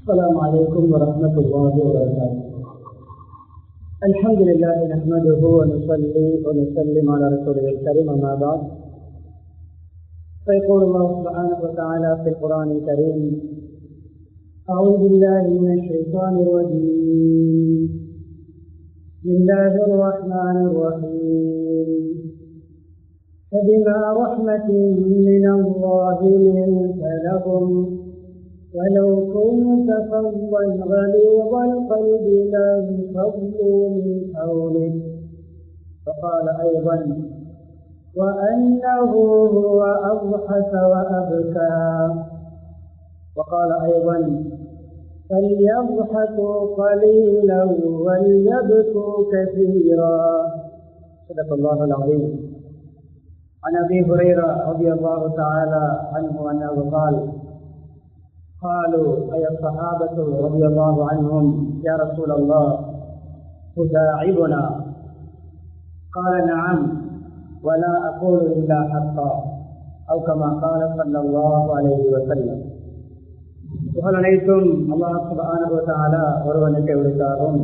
السلام عليكم ورحمة الله وبركاته. الحمد لله نحمده ونصلي ونسلم على رسوله الكريم، أما بعد فيقول الله سبحانه وتعالى في القرآن الكريم: أعوذ بالله من الشيطان الرجيم، بسم الله الرحمن الرحيم. فبما رحمة من الله لنت لهم ولو كنت فظا غليظ القلب لانفضوا من حولك. فقال أيضا: وأنه هو أضحك وأبكى. وقال أيضا: فليضحكوا قليلا وليبكوا كثيرا. صدق الله العظيم. عن أبي هريرة رضي الله تعالى عنه أنه قال: قالوا: أي الصحابة رضي الله عنهم يا رسول الله تداعبنا؟ قال: نعم، ولا أقول إلا حقا، أو كما قال صلى الله عليه وسلم. புகழ் அனைத்தும் அல்லாஹ் சுப்ஹானஹு வ தஆலா ஒருவனுக்கே உரித்தாகும்.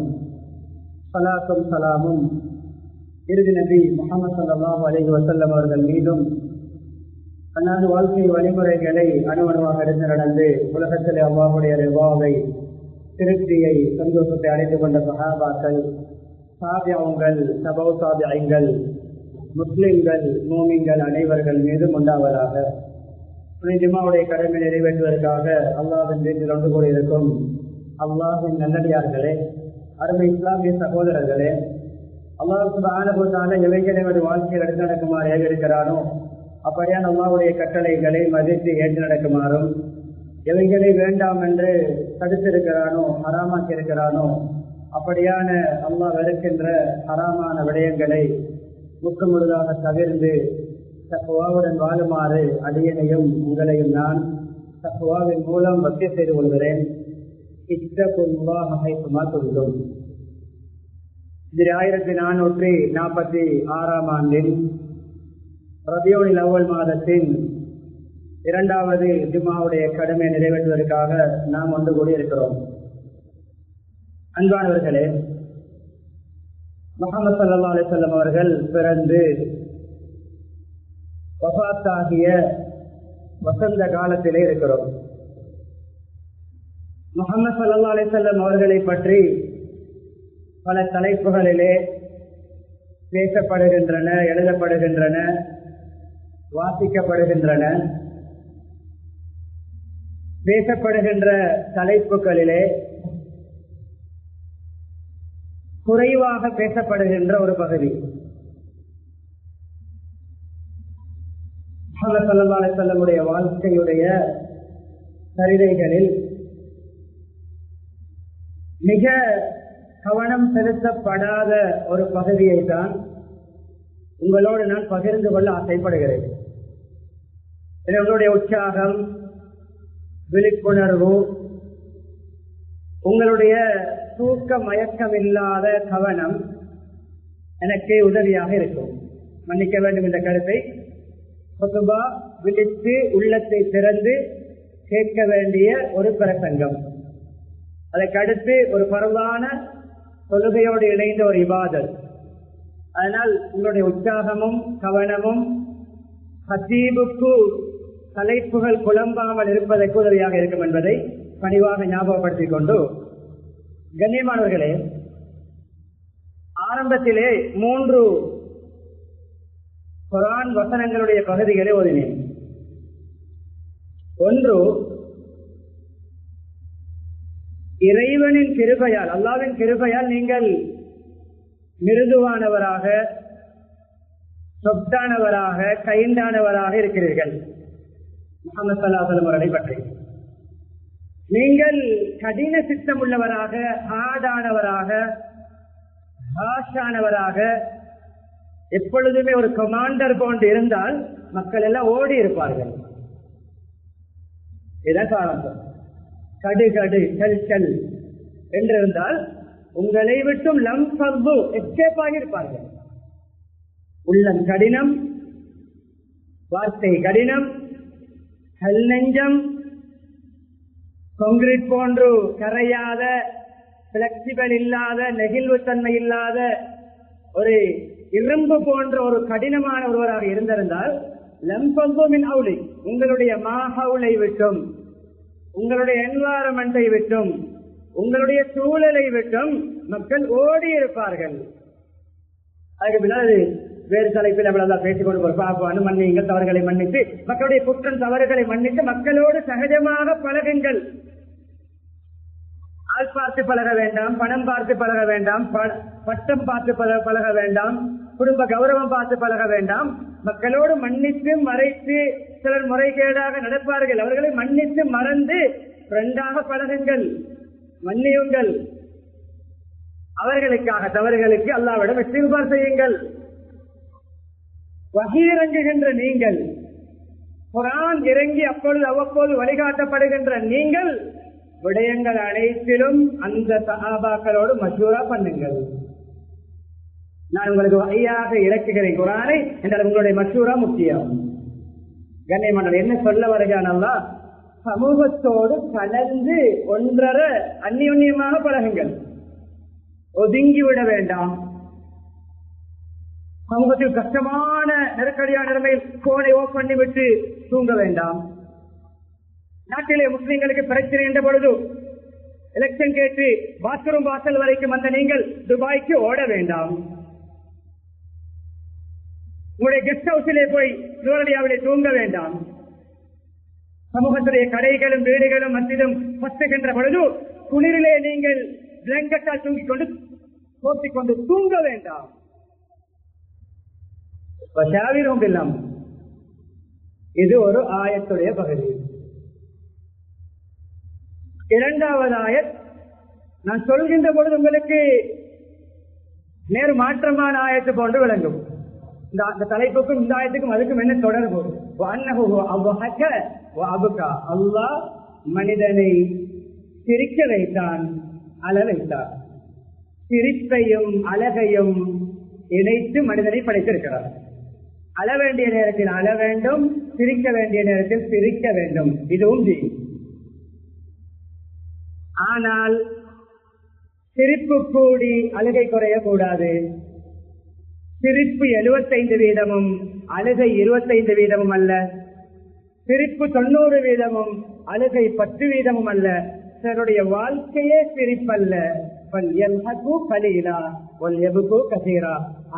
ஸலாத்தும் ஸலாமும் இறுதி நபி முஹம்மது ஸல்லல்லாஹு அலைஹி வஸல்லம் அவர்கள் மீதும், அன்னாரது வாழ்க்கை வழிமுறைகளை அணுவணுவாக எடுத்து நடந்து உலகத்திலே அல்லாஹ்வுடைய ரிவாவை, திருப்தியை, சந்தோஷத்தை அடைந்து கொண்ட சஹாபாக்கள், தாபிஊன்கள், தபௌ தாபிஈன்கள், முஸ்லிம்கள், மூமின்கள் அனைவர்கள் மீதும் உண்டாவதாக. ஜும்ஆவுடைய கடமை நிறைவேற்றுவதற்காக அல்லாஹ்வின் வீட்டில் ஒன்று கூடியிருக்கும் அல்லாஹ்வின் நல்லடியார்களே, அருமை இஸ்லாமிய சகோதரர்களே, அல்லாஹ் சுப்ஹானஹு வ தஆலா எவைகளை வாழ்க்கையில் எடுத்து நடக்குமாறு ஏவிருக்கிறானோ அப்படியான அல்லாஹ்வுடைய கட்டளைகளை மதித்து ஏற்று நடக்குமாறும், எவைகளை வேண்டாம் என்று தடுத்திருக்கிறானோ, ஹராமாக்கி இருக்கிறானோ அப்படியான அல்லாஹ் வெறுக்கின்ற ஹராமான விடயங்களை முற்று முழுதாக தவிர்ந்து தக்வாவுடன் வாழுமாறு அடியனையும் உங்களையும் நான் தக்வாவின் மூலம் வசிய செய்து கொள்கிறேன். இத்தகுல்லாஹ ஹைசுமா துன்தும். இது 1446 ஆண்டில் ரபியுல் அவ்வல் மாதத்தின் 2வது ஜும்ஆவுடைய கடமை நிறைவேற்றுவதற்காக நாம் ஒன்று கூடியிருக்கிறோம். அன்பானவர்களே, முஹம்மது ஸல்லல்லாஹு அலைஹி வஸல்லம் அவர்கள் பிறந்து வஃபாத்தாகிய வசந்த காலத்திலே இருக்கிறோம். முஹம்மது ஸல்லல்லாஹு அலைஹி வஸல்லம் அவர்களை பற்றி பல தலைப்புகளிலே பேசப்படுகின்றன, எழுதப்படுகின்றன, வாசிக்கப்படுகின்றன. பேசப்படுகின்ற தலைப்புகளிலே குறைவாக பேசப்படுகின்ற ஒரு பகுதி முஹம்மது ஸல்லல்லாஹு அலைஹி வஸல்லமுடைய வாழ்க்கையுடைய சரிதைகளில் மிக கவனம் செலுத்தப்படாத ஒரு பகுதியை தான் உங்களோடு நான் பகிர்ந்து கொள்ள ஆசைப்படுகிறேன். உங்களுடைய உற்சாகம், விழிப்புணர்வு, உங்களுடைய தூக்க மயக்கம் இல்லாத கவனம் எனக்கு உதவியாக இருக்கும். மன்னிக்க வேண்டும் இந்த கருத்தை. பொதுவா விழித்து உள்ளத்தை திறந்து கேட்க வேண்டிய ஒரு பிரசங்கம், அதற்கடுத்து ஒரு பரவான தொழுகையோடு இணைந்த ஒரு இபாதத். அதனால் உங்களுடைய உற்சாகமும் கவனமும் ஹதீபுக்கு தலைப்புகள் குழம்பாமல் இருப்பதற்கு உதவியாக இருக்கும் என்பதை பணிவாக ஞாபகப்படுத்திக் கொண்டு, கண்ணியமானவர்களே, ஆரம்பத்திலே 3 குர்ஆன் வசனங்களுடைய பகுதிகளை ஓதினேன். ஒன்று, இறைவனின் கிருபையால், அல்லாஹ்வின் கிருபையால் நீங்கள் மிருதுவானவராக, சொத்தானவராக, கைண்டானவராக இருக்கிறீர்கள். முஹம்மது ஸல்லல்லாஹு அலைஹி வஸல்லம் அவர்களை பற்றி நீங்கள் கடின சித்தம் உள்ளவராக, ஹார்டானவராக, ஹாஷானவராக, எப்பொழுதுமே ஒரு கமாண்டர் போன்று இருந்தால் மக்கள் எல்லாம் ஓடி இருப்பார்கள். இதான் காரணம். கடு கடு கல் கல் என்றிருந்தால் உங்களை விட்டும் லம் சர்வு எஸ்கேப் ஆகியிருப்பார்கள். உள்ளம் கடினம், வார்த்தை கடினம், கல் நெஞ்சம், கான்கிரீட் போன்று கரையாத, பிளெக்சிபிள் இல்லாத, நெகிழ்வுத்தன்மை இல்லாத, ஒரு இரும்பு போன்ற ஒரு கடினமான ஒருவராக இருந்திருந்தால் லம்பமின் அவுளை, உங்களுடைய மாஹவுளை விட்டும், உங்களுடைய என்வாரன்மெண்டை விட்டும், உங்களுடைய சூழலை விட்டும் மக்கள் ஓடி இருப்பார்கள். அதுக்கு பின்னால் வேறு தலைப்பில் அவ்வளவுதான் பேசிக்கொண்டு போறாங்க. மன்னியுங்கள், தவறுகளை மன்னித்து, மக்களுடைய குற்றம் தவறுகளை மன்னித்து மக்களோடு சகஜமாக பழகுங்கள். ஆள் பார்த்து பழக வேண்டாம், பணம் பார்த்து பழக வேண்டாம், பட்டம் பார்த்து பழக வேண்டாம், குடும்ப கௌரவம் பார்த்து பழக வேண்டாம். மக்களோடு மன்னித்து மறைத்து, சிலர் முறைகேடாக நடப்பார்கள், அவர்களை மன்னித்து மறந்து ஃப்ரெண்டாக பழகுங்கள், மன்னியுங்கள். அவர்களுக்காக தவறுகளுக்கு அல்லாஹ்விடம் இஸ்திக்பார் செய்யுங்கள். வஹீ இறங்குகின்ற நீங்கள், குர்ஆன் இறங்கி அப்பொழுது அவ்வப்போது வழிகாட்டப்படுகின்ற நீங்கள், விடயங்கள் அனைத்திலும் அந்த சஹாபாக்களோடு மஷூரா பண்ணுங்கள். நான் உங்களுக்கு வஹீயாக இறக்குகிறேன் குர்ஆனை என்றால் உங்களுடைய மஷூரா முக்கியம். கண்ணியமானவர், என்ன சொல்ல வருகிறான் அல்லாஹ்? சமூகத்தோடு கலந்து ஒன்றரை அந்நியோன்யமாக பழகுங்கள். ஒதுங்கிவிட வேண்டாம். சமூகத்தில் கஷ்டமான நெருக்கடியான நிலைமையில் போனை ஓப் பண்ணி விட்டு தூங்க வேண்டாம். நாட்டிலே முஸ்லிம்களுக்கு பிரச்சனை என்ற பொழுது எலெக்ஷன் கேட்டு பாத்ரூம் வாசல் வரைக்கும் வந்த நீங்கள் துபாய்க்கு ஓட வேண்டாம். உங்களுடைய கெஸ்ட் ஹவுஸிலே போய் ஜுவலரியாவிலே தூங்க வேண்டாம். சமூகத்துடைய கடைகளும் வீடுகளும் மத்தியிலும் பத்துகின்ற பொழுது குளிரிலே நீங்கள் பிளாங்கெட்டால் தூங்கிக் கொண்டு போத்திக் கொண்டு தூங்க வேண்டாம். இது ஒரு ஆயத்துடைய பகுதி. இரண்டாவது ஆயத் நான் சொல்கின்ற பொழுது உங்களுக்கு நேர் மாற்றமான ஆயத்து போன்று விளங்கும். இந்த தலைப்புக்கும் இந்த ஆயத்துக்கும் அதுக்கும் என்ன தொடர்பு? அல்லாஹ் மனிதனை சிரிக்க வைத்தான், அழ வைத்தார். சிரிப்பையும் அழகையும் இணைத்து மனிதனை படைத்திருக்கிறார். அழ வேண்டிய நேரத்தில் அழ வேண்டும், சிரிக்க வேண்டிய நேரத்தில் சிரிக்க வேண்டும். இதுவும் தீன். ஆனால் சிரிப்பு கூடி அழுகை குறையக்கூடாது. சிரிப்பு 75% அழுகை 25% அல்ல. சிரிப்பு 90% அழுகை 10% அல்ல. சிலருடைய வாழ்க்கையே சிரிப்பல்ல.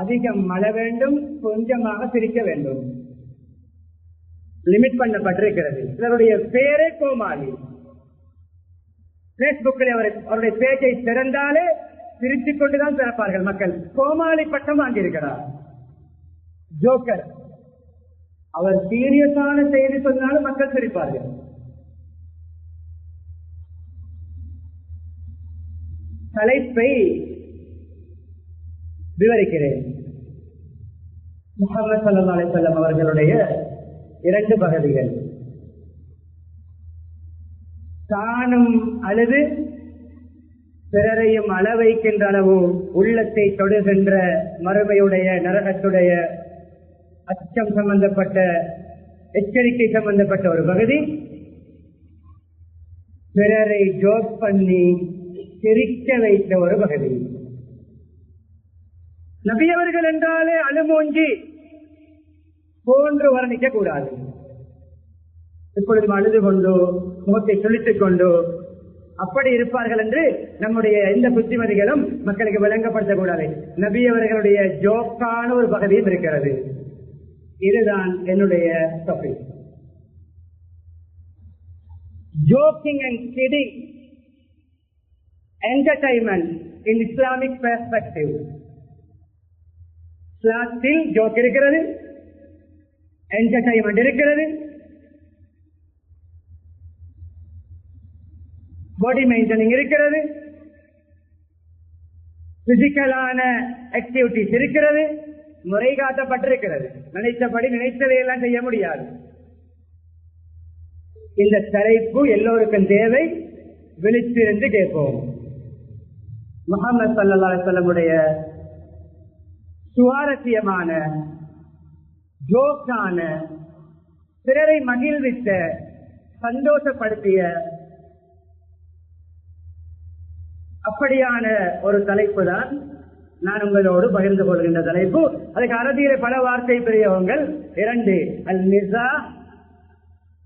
அதிகம் அழ வேண்டும், கொஞ்சமாக சிரிக்க வேண்டும். லிமிட் பண்ணப்பட்டிருக்கிறது. சிலருடைய பேரே கோமாளி. பேஸ்புக்கில் அவருடைய பேஜை திறந்தாலே சிரித்துக் கொண்டுதான் திறப்பார்கள் மக்கள். கோமாளி பட்டம் வாங்கியிருக்கிறார். ஜோக்கர். அவர் சீரியஸான செய்தி சொன்னாலும் மக்கள் சிரிப்பார்கள். தலைப்பை விவரிக்கிறேன். முஹம்மது ஸல்லல்லாஹு அலைஹி வஸல்லம் அவர்களுடைய 2 பகுதிகள். தானும் அழுது பிறரையும் அழ வைக்கின்ற அளவு உள்ளத்தை தொடுகின்ற மறுமையுடைய நரகத்துடைய அச்சம் சம்பந்தப்பட்ட எச்சரிக்கை சம்பந்தப்பட்ட ஒரு பகுதி. பிறரை ஜோக் பண்ணி சிரிக்க வைத்த ஒரு பகுதி. நபியவர்கள் என்றாலே அழுமூஞ்சி போன்று வர்ணிக்க கூடாது. இப்பொழுது அழுது கொண்டு முகத்தை சுழித்துக் கொண்டு அப்படி இருப்பார்கள் என்று நம்முடைய எந்த புத்திமதிகளும் மக்களுக்கு விளங்கப்படுத்தக்கூடாது. நபியவர்களுடைய ஜோக்கான ஒரு பகுதியும் இருக்கிறது. இதுதான் என்னுடைய topic. Joking and kidding, entertainment in Islamic perspective. இஸ்லாத்தில் ஜோக் இருக்கிறது, என்டர்டைன்மெண்ட் இருக்கிறது, பாடி மெயின்டெனிங் இருக்கிறது, பிசிக்கலான ஆக்டிவிட்டிஸ் இருக்கிறது, முறை காட்டப்பட்டிருக்கிறது. நினைத்தபடி நினைத்ததையெல்லாம் செய்ய முடியாது. இந்த தலைப்பு எல்லோருக்கும் தேவை. விழித்திருந்து கேட்போம். முஹம்மது ஸல்லல்லாஹு அலைஹி வஸல்லமுடைய சுவாரஸ்யமான ஜோக்கான, பிறரை மகிழ்வித்த, சந்தோஷப்படுத்திய அப்படியான ஒரு தலைப்பு தான் நான் உங்களோடு பகிர்ந்து கொள்கின்ற தலைப்பு. அதுக்கு அரபியில பல வார்த்தை பிரயோகங்கள் இரண்டு, அல் மிஸா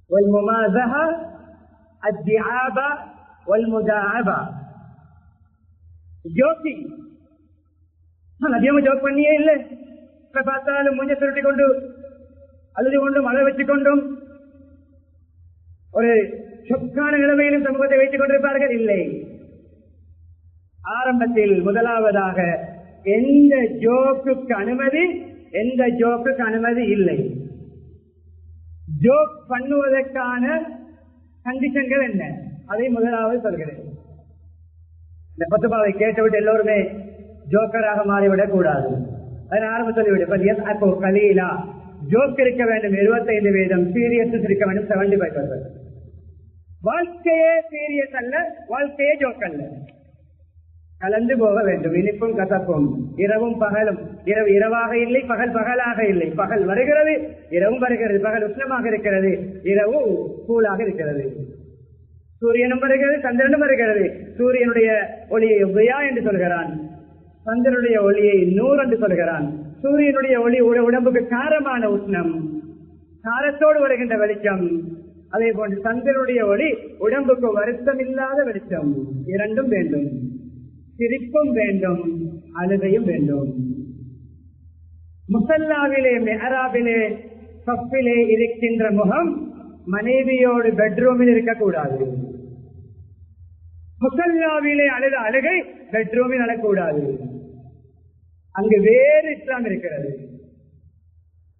வல் முமாஸஹா, அத்திஆபா வல் முதாஅபா. ஜோக்கிங், அதிகமா ஜோக் பண்ணியே இல்லை. இப்ப பார்த்தாலும் மூஞ்ச சுருட்டி கொண்டு அழுது கொண்டும் மழை வச்சு கொண்டும் ஒரு சொக்கான நிலைமையிலும் சமூகத்தை வைத்துக் கொண்டிருப்பார்கள். இல்லை, ஆரம்பத்தில் முதலாவதாக எந்த ஜோக்குக்கு அனுமதி, எந்த ஜோக்குக்கு அனுமதி இல்லை. ஜோக் பண்ணுவதற்கான கண்டிஷன்கள் என்ன, அதை முதலாவது சொல்கிறேன். இந்த பத்துபாவை கேட்டுவிட்டு எல்லோருமே ஜோக்கராக மாறிவிடக் கூடாது. அதை ஆரம்ப சொல்லிவிடு. அப்போ கலீலா ஜோக் இருக்க வேண்டும் 75%, சீரியஸ் இருக்க வேண்டும் 75%. வாழ்க்கையே சீரியஸ் அல்ல, வாழ்க்கையே ஜோக் அல்ல, கலந்து போக வேண்டும். இனிப்பும் கசப்பும், இரவும் பகலும். இரவு இரவாக இல்லை, பகல் பகலாக இல்லை. பகல் வருகிறது, இரவும் வருகிறது. பகல் உஷ்ணமாக இருக்கிறது, இரவு கூலாக இருக்கிறது. சூரியனும் வருகிறது, சந்திரனும் வருகிறது. சூரியனுடைய ஒளியை உபயா என்று சொல்கிறான், சந்திரனுடைய ஒளியை நூறு என்று சொல்கிறான். சூரியனுடைய ஒளி உடம்புக்கு காரமான உஷ்ணம், காரத்தோடு வருகின்ற வெளிச்சம். அதே போன்று சந்திரனுடைய ஒளி உடம்புக்கு வருத்தம் இல்லாத வெளிச்சம். இரண்டும் வேண்டும். சிரிப்பும் வேண்டும், அழுகையும் வேண்டும். முசல்லாவிலே, மெஹராபிலே, சஃபிலே இருக்கின்ற முகம் மனைவியோடு பெட்ரூமில் இருக்கக்கூடாது. முசல்லாவிலே அழுத அழுகை பெட்ரூமில் அழக்கூடாது. அங்கு வேறு இஸ்லாம் இருக்கிறது.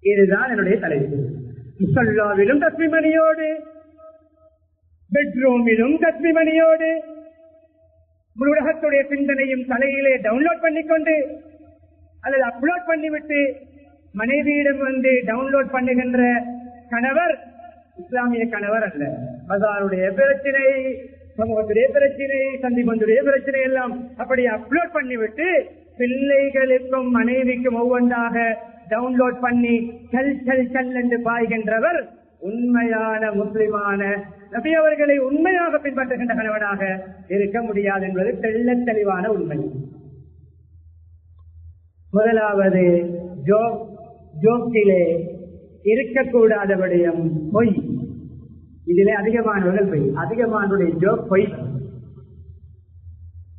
இதுதான் என்னுடைய தலைப்பு. முசல்லாவிலும் தஸ்மிமணியோடு, பெட்ரூமிலும் தஸ்மிமணியோடு, உலகத்துடைய சிந்தனையும் தலையிலே டவுன்லோட் பண்ணிக்கொண்டு அல்லது அப்லோட் பண்ணிவிட்டு மனைவியிடம் வந்து டவுன்லோட் பண்ணுகின்ற கணவர் இஸ்லாமிய கணவர் அல்ல. பஜாருடைய பிரச்சனை, சமூகத்துடைய பிரச்சனை, சந்திபந்துடைய பிரச்சனை எல்லாம் அப்படி அப்லோட் பண்ணிவிட்டு பிள்ளைகளுக்கும் மனைவிக்கும் ஒவ்வொன்றாக டவுன்லோட் பண்ணி கல் கல் கல் என்று பாய்கின்றவர் உண்மையான முஸ்லிமான நபி அவர்களை உண்மையாக பின்பற்றுகின்ற கணவனாக இருக்க முடியாது என்பது தெள்ள தெளிவான உண்மை. முதலாவது ஜோக்கிலே இருக்கக்கூடாத விடயம் பொய். இதிலே அதிகமானவர்கள் பொய், அதிகமானவருடைய ஜோக் பொய்.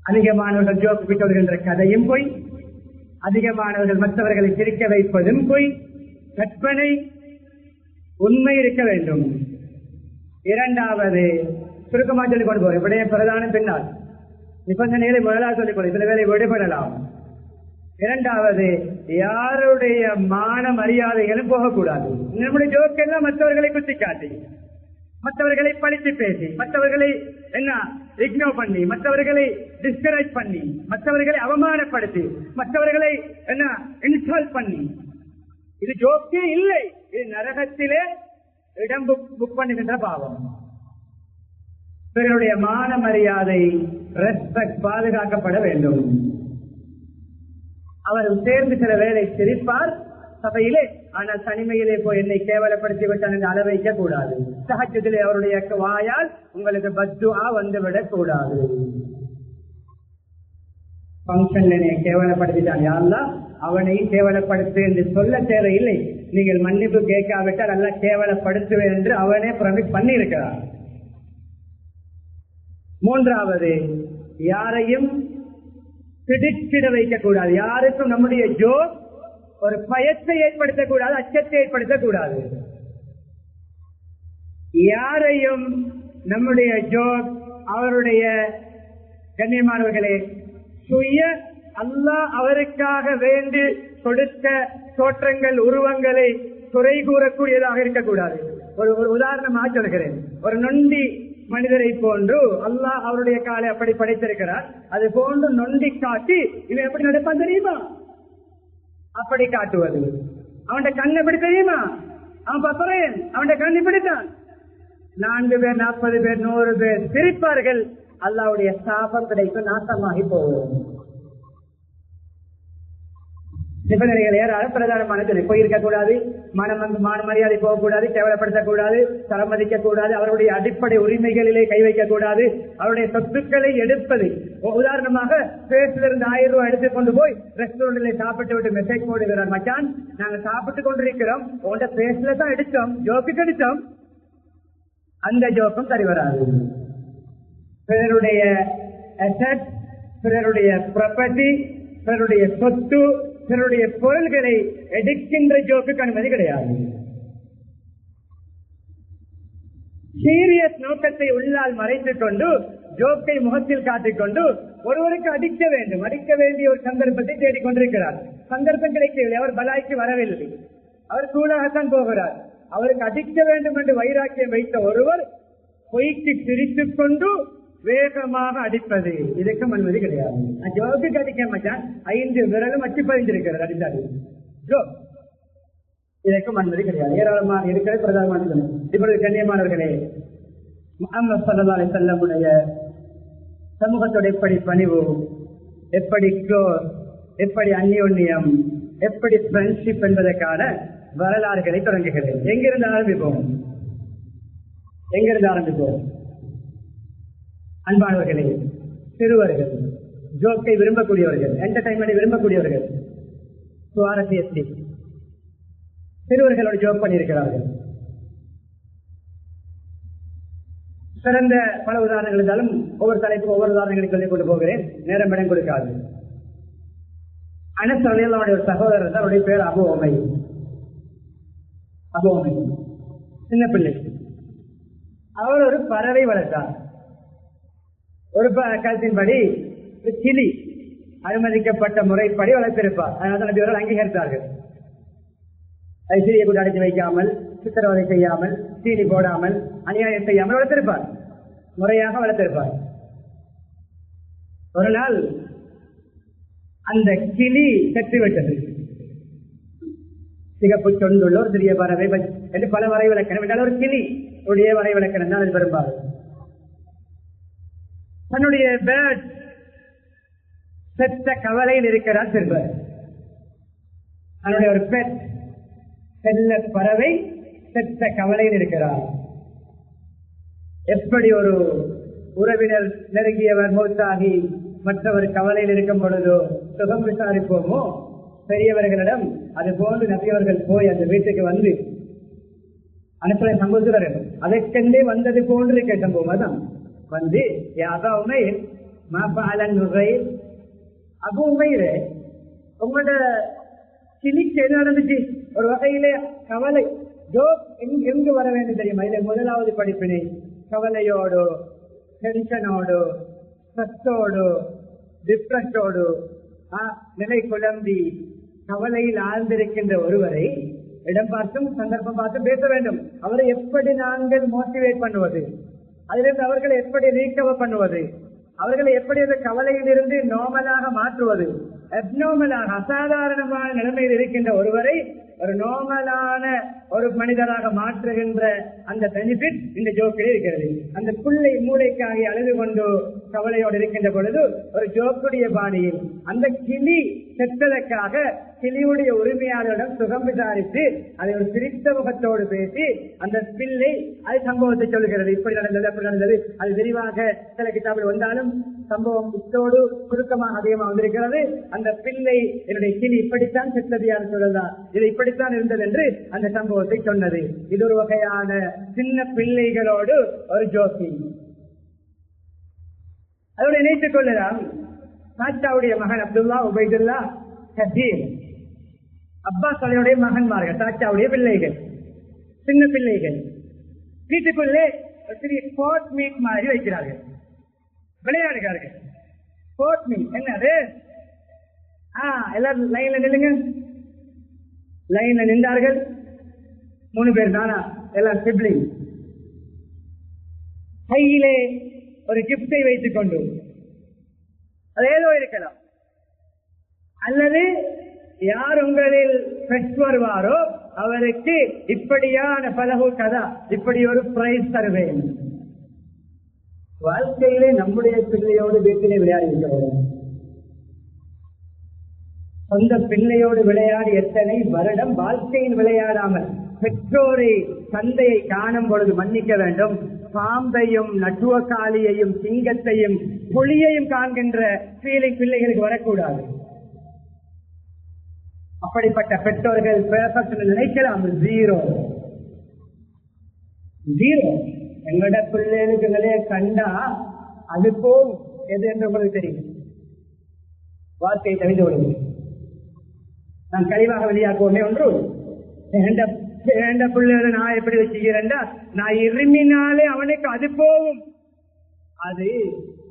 அதிகமானவர்கள் ஜோக் விட்டு கதையும் பொய், அதிகமானவர்கள் மற்றவர்களை சிரிக்க வைப்பதும் பொய். கற்பனை, உண்மை இருக்க வேண்டும். இரண்டாவது, சுருக்கமாக சொல்லிக் கொண்டு போறேன், விடைய பிரதான பின்னால் நிபந்தனைகளை முதலாக சொல்லிக் கொண்டு சில வேலை விடுபடலாம். இரண்டாவது, யாருடைய மான மரியாதைகளும் போகக்கூடாது. நம்முடைய ஜோக்கெல்லாம் மற்றவர்களை குத்தி காட்டி, மற்றவர்களை படித்து பேசி, மற்றவர்களை இக்னோர் பண்ணி, மற்றவர்களை டிஸ்கரேஜ் பண்ணி, மற்றவர்களை அவமானப்படுத்தி, மற்றவர்களை இன்சல்ட் பண்ணி, இது ஜோக்கே இல்லை. இது நரகத்திலே இடம் புக் பண்ணுகின்ற பாவம். இவர்களுடைய மான மரியாதை, ரெஸ்பெக்ட் பாதுகாக்கப்பட வேண்டும். அவர் சேர்ந்து சில வேலை சிரிப்பார் சபையிலே, ஆனால் தனிமையிலே போய் என்னை கேவலப்படுத்தி விட்டான் என்று அளவைக்க கூடாது. சஹஜத்திலே அவருடைய வாயால் உங்களுக்கு பத்துஆ வந்துவிடக் கூடாது. பங்கன்ல என்னை கேவலப்படுத்திட்டான், யாரெல்லாம் அவனையும் கேவலப்படுத்து என்று சொல்ல தேவையில்லை. நீங்கள் மன்னிப்பு கேட்காவிட்டால் அல்ல கேவலப்படுத்துவேன் என்று அவனே பிரமிட் பண்ணி இருக்கிறார். மூன்றாவது, யாரையும் திடுக்கிட வைக்கக்கூடாது. யாருக்கும் நம்முடைய ஜோக் ஒரு பயத்தை ஏற்படுத்தக்கூடாது, அச்சத்தை ஏற்படுத்தக்கூடாது. யாரையும் நம்முடைய ஜோக் அவருடைய கண்ணியமானவர்களே சுய அல்லாஹ் அவருக்காக வேண்டி கொடுத்த தோற்றங்கள், உருவங்களை குறை கூறக்கூடியதாக இருக்கக்கூடாது. ஒரு உதாரணமாக சொல்கிறேன். ஒரு நொண்டி மனிதரை போன்று அல்லாஹ் அவருடைய காலை அப்படி படைத்திருக்கிறார். அது போன்று நொண்டி காட்டி இவன் எப்படி நடப்பான் தெரியுமா, அப்படி காட்டுவது. அவன் கண் எப்படி தெரியுமா, அவன் பப்பறையன், அவன் கண் இப்படித்தான். 4 பேர் 40 பேர் 100 பேர் சிரிப்பார்கள். அல்லாஹ்வுடைய சாபம் கிடைக்கும், நாசமாகி போகும். நிபந்தனைகள் ஏறாத பிரதானமான துணை போயிருக்க கூடாது, மான மரியாதை போகக்கூடாது, கேவலப்படுத்தக்கூடாது, தரமதிக்க கூடாது, அவருடைய அடிப்படை உரிமைகளிலே கை வைக்கக்கூடாது, அவருடைய சொத்துக்களை எடுப்பது. உதாரணமாக பேஸ்ல இருந்து 1000 ரூபாய் எடுத்துக் கொண்டு போய் ரெஸ்டாரண்ட்ல சாப்பிட்டு விட்டு மெசேஜ் போடுகிறார், மச்சான் நாங்க சாப்பிட்டு கொண்டிருக்கிறோம், உங்களோட பேஸ்ல தான் எடுத்தோம், ஜோக்கு எடுத்தோம். அந்த ஜோக்கம் சரி வராது. பிறருடைய அசெட், பிறருடைய ப்ராப்பர்ட்டி, பிறருடைய சொத்து, பிறருடைய பொருள்களை எடுக்கின்ற ஜோக்கு அனுமதி கிடையாது. சீரியஸ் நோக்கத்தை உள்ளால் மறைத்துக் கொண்டு ஜோக்கை முகத்தில் காட்டிக்கொண்டு ஒருவருக்கு அடிக்க வேண்டும், அடிக்க வேண்டிய ஒரு சந்தர்ப்பத்தை தேடிக்கொண்டிருக்கிறார். சந்தர்ப்பம் கிடைக்கவில்லை, அவர் பலாய்க்கு வரவில்லை, அவர் சூழாகத்தான் போகிறார். அவருக்கு அடிக்க வேண்டும் என்று வைராக்கியம் வைத்த ஒருவர் பொய்க்கு சிரித்துக் கொண்டு வேகமாக அடிப்பது, இதற்கும் அனுமதி கிடையாது. ஜோக்கு அடிக்க மாட்டான், 5 விரலும் அச்சு பதிஞ்சிருக்கிறது அடித்தாரு, இதற்கும் அனுமதி கிடையாது. ஏராளமாக இருக்கிறது பிரதானமான. இப்பொழுது கண்ணியமானவர்களே, முஹம்மது ஸல்லல்லாஹு அலைஹி வஸல்லமுடைய சமூகத்தோடு எப்படி பணிவு, எப்படி க்ளோஸ், எப்படி அந்யோன்யம், எப்படி ஃப்ரெண்ட்ஷிப் என்பதற்கான வரலாறுகளை தொடங்குகிறது. எங்கிருந்து ஆரம்பிப்போம்? அன்பானவர்களே, சிறுவர்கள் ஜோக்கை விரும்பக்கூடியவர்கள், என்டர்டைன்மெண்டை விரும்பக்கூடியவர்கள், சுவாரஸ்யத்தை சிறுவர்களோடு ஜோக் பண்ணியிருக்கிறார்கள். சிறந்த பல உதாரணங்கள் இருந்தாலும் ஒவ்வொரு தலைப்பும் ஒவ்வொரு உதாரணங்களை சொல்லிக் கொண்டு போகிறேன், நேரம் இடம் கொடுக்காது. அனஸ் ரலியல்லாஹு அன்ஹு ஒரு சகோதரர், அவருடைய பேர் அபு உமை. சின்ன பிள்ளை, அவர் ஒரு பறவை வளர்த்தார். ஒரு கருத்தின்படி கிளி அனுமதிக்கப்பட்ட முறைப்படி வளர்த்திருப்பார். அதனால நபியவர்கள் அங்கீகரித்தார்கள். சிறிய கூட அடைத்து வைக்காமல், சித்திரவதை செய்யாமல், தீனி போடாமல், அநியாயம் செய்யாமல் வளர்த்திருப்பார், முறையாக வளர்த்திருப்பார். ஒரு நாள் அந்த கிளி செத்துவிட்டது. சிகப்பு சொண்டுள்ள ஒரு சிறிய பறவை என்று பல வரை விளக்கணம் என்றால் ஒரு கிளி உடைய வரை விளக்கணம் தான் அது பெரும்பாலும். தன்னுடைய பேர்ட் செத்த கவலையில் இருக்கிறார் சிறுவர். தன்னுடைய ஒரு பெட் செல்ல பறவை செத்த கவலையில் இருக்கிறார். எப்படி ஒரு உறவினர் நெருங்கியவர் மௌத்தாகி மற்றவர் கவலையில் இருக்கும் பொழுதோ சுகம் விசாரிப்போமோ, பெரியவர்களிடம் அது போன்று நபியவர்கள் போய் அந்த வீட்டுக்கு வந்து அனுப்புற சம்பவம் அதற்கென்றே வந்தது போன்று இருக்க சம்பவம் தான் வந்து அபு உமையில உங்களோட கிளிக்கு என்ன நடந்துச்சு? ஒரு வகையிலே கவலை ஜோக் எங்கு வர வேண்டும் தெரியுமா? இதை முதலாவது படிப்பினை கவலையோடு, டென்ஷனோடு, ஸ்ட்ரெஸ்ஸோடு, டிப்ரெஷனோடு நிலை குழம்பி கவலையில் ஆழ்ந்திருக்கின்ற ஒருவரை இடம் பார்த்தும் சந்தர்ப்பம் பார்த்தும் பேச வேண்டும். அவரை எப்படி நாங்கள் மோட்டிவேட் பண்ணுவது, அதிலிருந்து அவர்களை எப்படி ரீகவர் பண்ணுவது, அவர்களை எப்படி அந்த கவலையில் இருந்து நார்மலாக மாற்றுவது. அப்நார்மலாக அசாதாரணமான நிலைமையில் இருக்கின்ற ஒருவரை ஒரு நார்மலான ஒரு மனிதராக மாற்றுகின்ற அந்த பெனிஃபிட் இந்த ஜோக்கில் இருக்கிறது. அந்த பிள்ளை மூளைக்காகி அழுது கொண்டு கவலையோடு இருக்கின்ற பொழுது ஒரு ஜோக்குடைய பாணியில் அந்த கிளி செத்ததற்காக கிளியுடைய உரிமையாளரிடம் சுகம் விசாரித்து அதை ஒரு சிரித்த முகத்தோடு பேசி அந்த பிள்ளை அது சம்பவத்தை சொல்கிறது. இப்படி நடந்தது, அப்படி நடந்தது. அது விரிவாக சில கிதாபில் வந்தாலும் சம்பவம் இத்தோடு சுருக்கமாக அதிகமாக வந்திருக்கிறது. அந்த பிள்ளை என்னுடைய கிளி இப்படித்தான் செத்தது யார் சொல்லலாம், இது இப்படித்தான் இருந்தது என்று அந்த சம்பவத்தை சொன்னது. இது ஒரு வகையான சின்ன பிள்ளைகளோடு ஒரு ஜோக்கிங். அதோடு இணைத்துக் கொள்ளலாம். சாச்சாவுடைய மகன் அப்துல்லா, உபைதுல்லா, கசீர், அப்பாஸ் அலையுடைய மகன்மார்கள், சாச்சாவுடைய பிள்ளைகள், சின்ன பிள்ளைகள். வீட்டுக்குள்ளே ஒரு சிறிய ஸ்போர்ட் மீட் மாதிரி வைக்கிறார்கள், விளையாடுகிறார்கள். ஸ்போர்ட் மீட் என்னது? எல்லாரும் லைன்ல நில்லுங்க. லைன்ல நின்றார்கள். 3 பேர் தானா, எல்லாம் சிப்ளிங். கையிலே ஒரு கிப்டை வைத்துக் கொண்டு, அது ஏதோ இருக்கலாம், அல்லது யார் உங்களில் பெற்று வருவாரோ அவருக்கு இப்படியான பலகு கதா, இப்படி ஒரு பிரைஸ் தருவேன். வாழ்க்கையிலே நம்முடைய பிள்ளையோடு வீட்டிலே விளையாடி இருக்கிறோம். சொந்த பிள்ளையோடு விளையாடி எத்தனை வருடம் வாழ்க்கையில் விளையாடாமல் பெற்றோரை தந்தையை காணும் பொழுது மன்னிக்க வேண்டும். பாம்பையும் நட்டுவக்காலியையும் சிங்கத்தையும் புலியையும் காண்கின்ற ஃபீலிங் பிள்ளைகளுக்கு வரக்கூடாது. அப்படிப்பட்ட பெற்றோர்கள் பெர்ஃபெக்ஷன் நினைக்கலாம். Zero zero. எங்களோட பிள்ளைகளுக்கு கண்டா அது போகும். எது என்று உங்களுக்கு தெரியும். வார்த்தையை தெரிந்து கொள்ளுங்கள். நான் கழிவாக வெளியாக்குவோமே ஒன்று. பிள்ளைகளை நான் எப்படி வச்சுக்கிறேன்டா, நான் இருமினாலே அவனுக்கு அது போகும். அது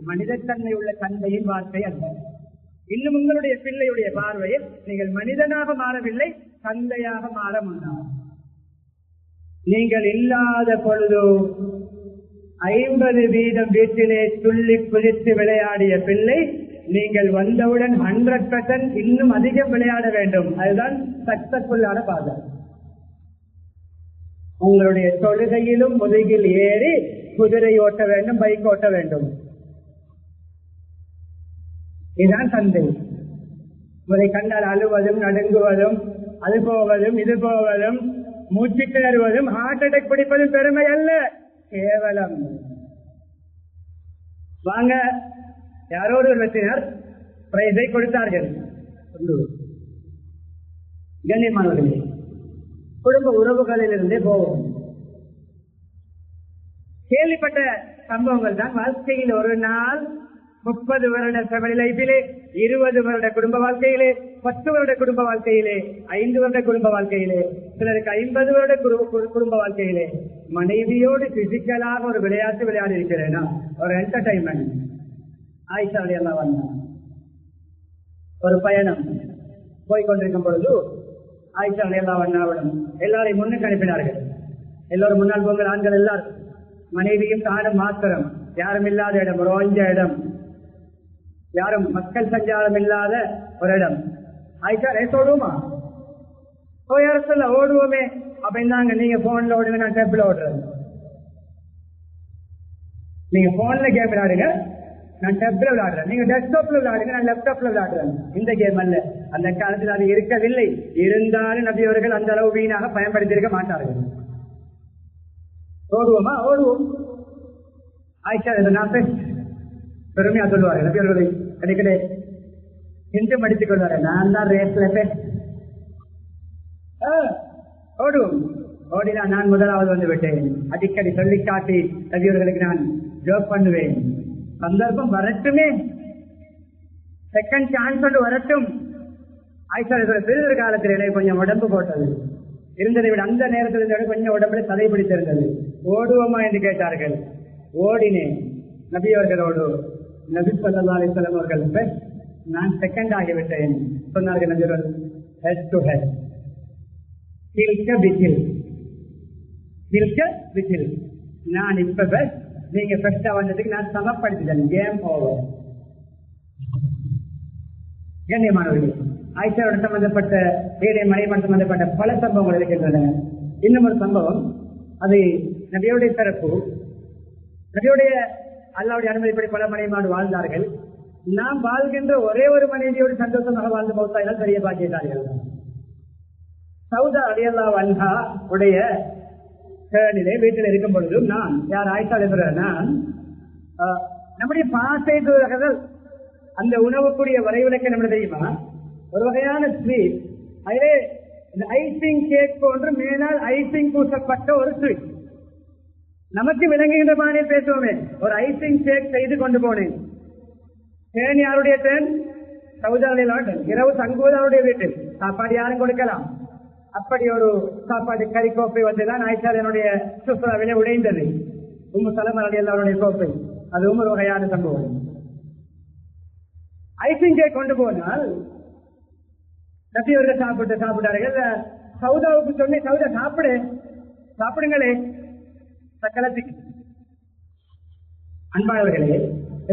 மனிதத்தன்மை உள்ள தந்தையின் வார்த்தை அல்ல. இன்னும் உங்களுடைய பிள்ளையுடைய பார்வையில் நீங்கள் மனிதனாக மாறவில்லை, தந்தையாக மாற முன்னார். நீங்கள் இல்லாத பொழுது 50% வீட்டிலே துள்ளி குதித்து விளையாடிய பிள்ளை நீங்கள் வந்தவுடன் 100% இன்னும் அதிகம் விளையாட வேண்டும். அதுதான் சக்சஸ்ஃபுல்லான பாதை. உங்களுடைய தொழுகையிலும் முதுகில் ஏறி குதிரை ஓட்ட வேண்டும், பைக் ஓட்ட வேண்டும். இதுதான் தந்தை. உங்களை கண்டால் அழுவதும் நடுங்குவதும் அது போவதும் இது போவதும் மூச்சு கிளறுவதும் ஹார்ட் அட்டாக் பிடிப்பதும் பெருமை அல்ல, கேவலம். வாங்க, யாரோ ஒரு வெற்றினர் பிரைஸை கொடுத்தார்கள். கண்ணியமானவர்களே, குடும்ப உறவுகளில் இருந்தே போவோம். கேள்விப்பட்ட சம்பவங்கள் தான். வாழ்க்கையில் ஒரு நாள் 30 வருட ஃபேமிலி லைஃபிலே, 20 வருட குடும்ப வாழ்க்கையிலே, 10 வருட குடும்ப வாழ்க்கையிலே, 5 வருட குடும்ப வாழ்க்கையிலே, சிலருக்கு 50 வருட குடும்ப வாழ்க்கையிலே மனைவியோடு பிசிக்கலாக ஒரு விளையாட்டு விளையாடி இருக்கிறேனா, ஒரு என்டர்டைன்மெண்ட். ஆயிஷா எல்லாம் வந்தாங்க. ஒரு பயணம் போய்கொண்டிருக்கும் பொழுது ஆயிஷா எல்லாம் வந்தாவிடம் எல்லாரையும் முன்னுக்கு அனுப்பினார்கள். எல்லோரும் முன்னால் போகிற ஆண்கள் எல்லாரும், மனைவியும் தானும் மாத்திரம், யாரும் இல்லாத இடம், ஒரு ஓஞ்ச இடம், யாரும் மக்கள் சஞ்சாரம் இல்லாத ஒரு இடம். ஆயிஷா ரேஸ் ஓடுவோமா? யாரும் சொல்ல ஓடுவோமே அப்படின்னாங்க. நீங்க போன்ல ஓடுங்க, நான் டேப்ல ஓடுறேன். நீங்க போன்ல கேம் விளையாடுங்க, நான் டேப்ல விளையாடுறேன். நீங்க டெஸ்க்டாப்ல விளையாடுங்க, நான் லேப்டாப்ல விளையாடுறேன். இந்த கேம் அல்ல. அந்த காலத்தில் அது இருக்கவில்லை. இருந்தாலும் நபி அவர்கள் அந்த அளவு வீணாக பயன்படுத்தியிருக்க மாட்டார்கள். ஓடுவோமா? ஓடுவோம். ஆயிஷா நான் பெருமையா சொல்லுவார்கள். நபி அவர்களை கிடைக்கல என்று மடித்துக் கொள்வார்கள். நான் தான் ரேஸ்ல ஓடுவோம். ஓடினா நான் முதலாவது வந்து விட்டேன். அடிக்கடி சொல்லி காட்டி நபி அவர்களுக்கு நான் ஜோக் பண்ணுவேன். சந்தர்ப்பம் வரட்டுமே, செகண்ட் சான்ஸ் கொண்டு வரட்டும். ஆயிஷா பெரிய காலத்தில் எனக்கு கொஞ்சம் உடம்பு போட்டது இருந்ததை விட அந்த நேரத்தில் கொஞ்சம் உடம்புல சதை பிடித்திருந்தது. ஓடுவோமா என்று கேட்டார்கள். ஓடினேன் நபி அவர்களோடு. நபி ஸல்லல்லாஹு அலைஹி வஸல்லம் அவர்கள் நான் செகண்ட் ஆகிவிட்டேன் சொன்னார்கள். நபி அவர்கள் ஹெட் டு ஹெட், கில்க பிகில், கில்க பிகில். நான் இப்ப பெஸ்ட், நீங்க பெஸ்டா வந்ததுக்கு நான் சமப்படுத்திட்டேன். Game over. கண்ணியமானவர்கள், ஆயிஷாவோட சம்பந்தப்பட்ட ஏழை மனைவன் சம்பந்தப்பட்ட பல சம்பவங்கள் இருக்கின்றன. இன்னும் ஒரு சம்பவம், அது நபியோடைய சிறப்பு. நபியோடைய அல்லாவுடைய அனுமதிப்படி பல மனைவிமாடு வாழ்ந்தார்கள். நாம் வாழ்கின்ற ஒரே ஒரு மனைவியோடு சந்தோஷமாக வாழ்ந்த மௌத்தாயினால் பெரிய பாக்கியத்தார்கள். சௌதா ரலியல்லாஹு அன்ஹா உடைய நிலை வீட்டில் இருக்கும் பொழுது நான் யார் ஆயிஷா என்ற நான் நம்முடைய பாசை தூதர்கள் அந்த உணவுக்குரிய வரைவிலக்க நம்ம தெரியுமா? ஒரு வகையான ஸ்வீட், அதிலே ஐசிங் கேக் போன்று மேலால் ஐசிங் பூசப்பட்ட ஒரு ஸ்வீட். நமக்கு விளங்குகின்ற மாதிரி பேசுவோமே, ஒரு ஐசிங் கேக் செய்து கொண்டு போனேன். தேன் யாருடைய தேன்? சௌதாவில். இரவு தங்குவது அவருடைய வீட்டில், சாப்பாடு யாரும் கொடுக்கலாம். அப்படி ஒரு சாப்பாடு கறி கோப்பை வந்துதான் ஆயிஷா என்னுடைய சுற்றுலாவிலே உடைந்தது. உம்மு சலமா ரலியல்லாஹு அவருடைய கோப்பை. அதுவும் ஒரு வகையான சம்பவம். ஐசிங் கேக் கொண்டு போனால் நபி அவர்கள் சாப்பிட்டார்கள். சௌதாவுக்கு சொன்னே, சௌதா சாப்பிடுங்களே சக்கலத்துக்கு. அன்பானவர்களே,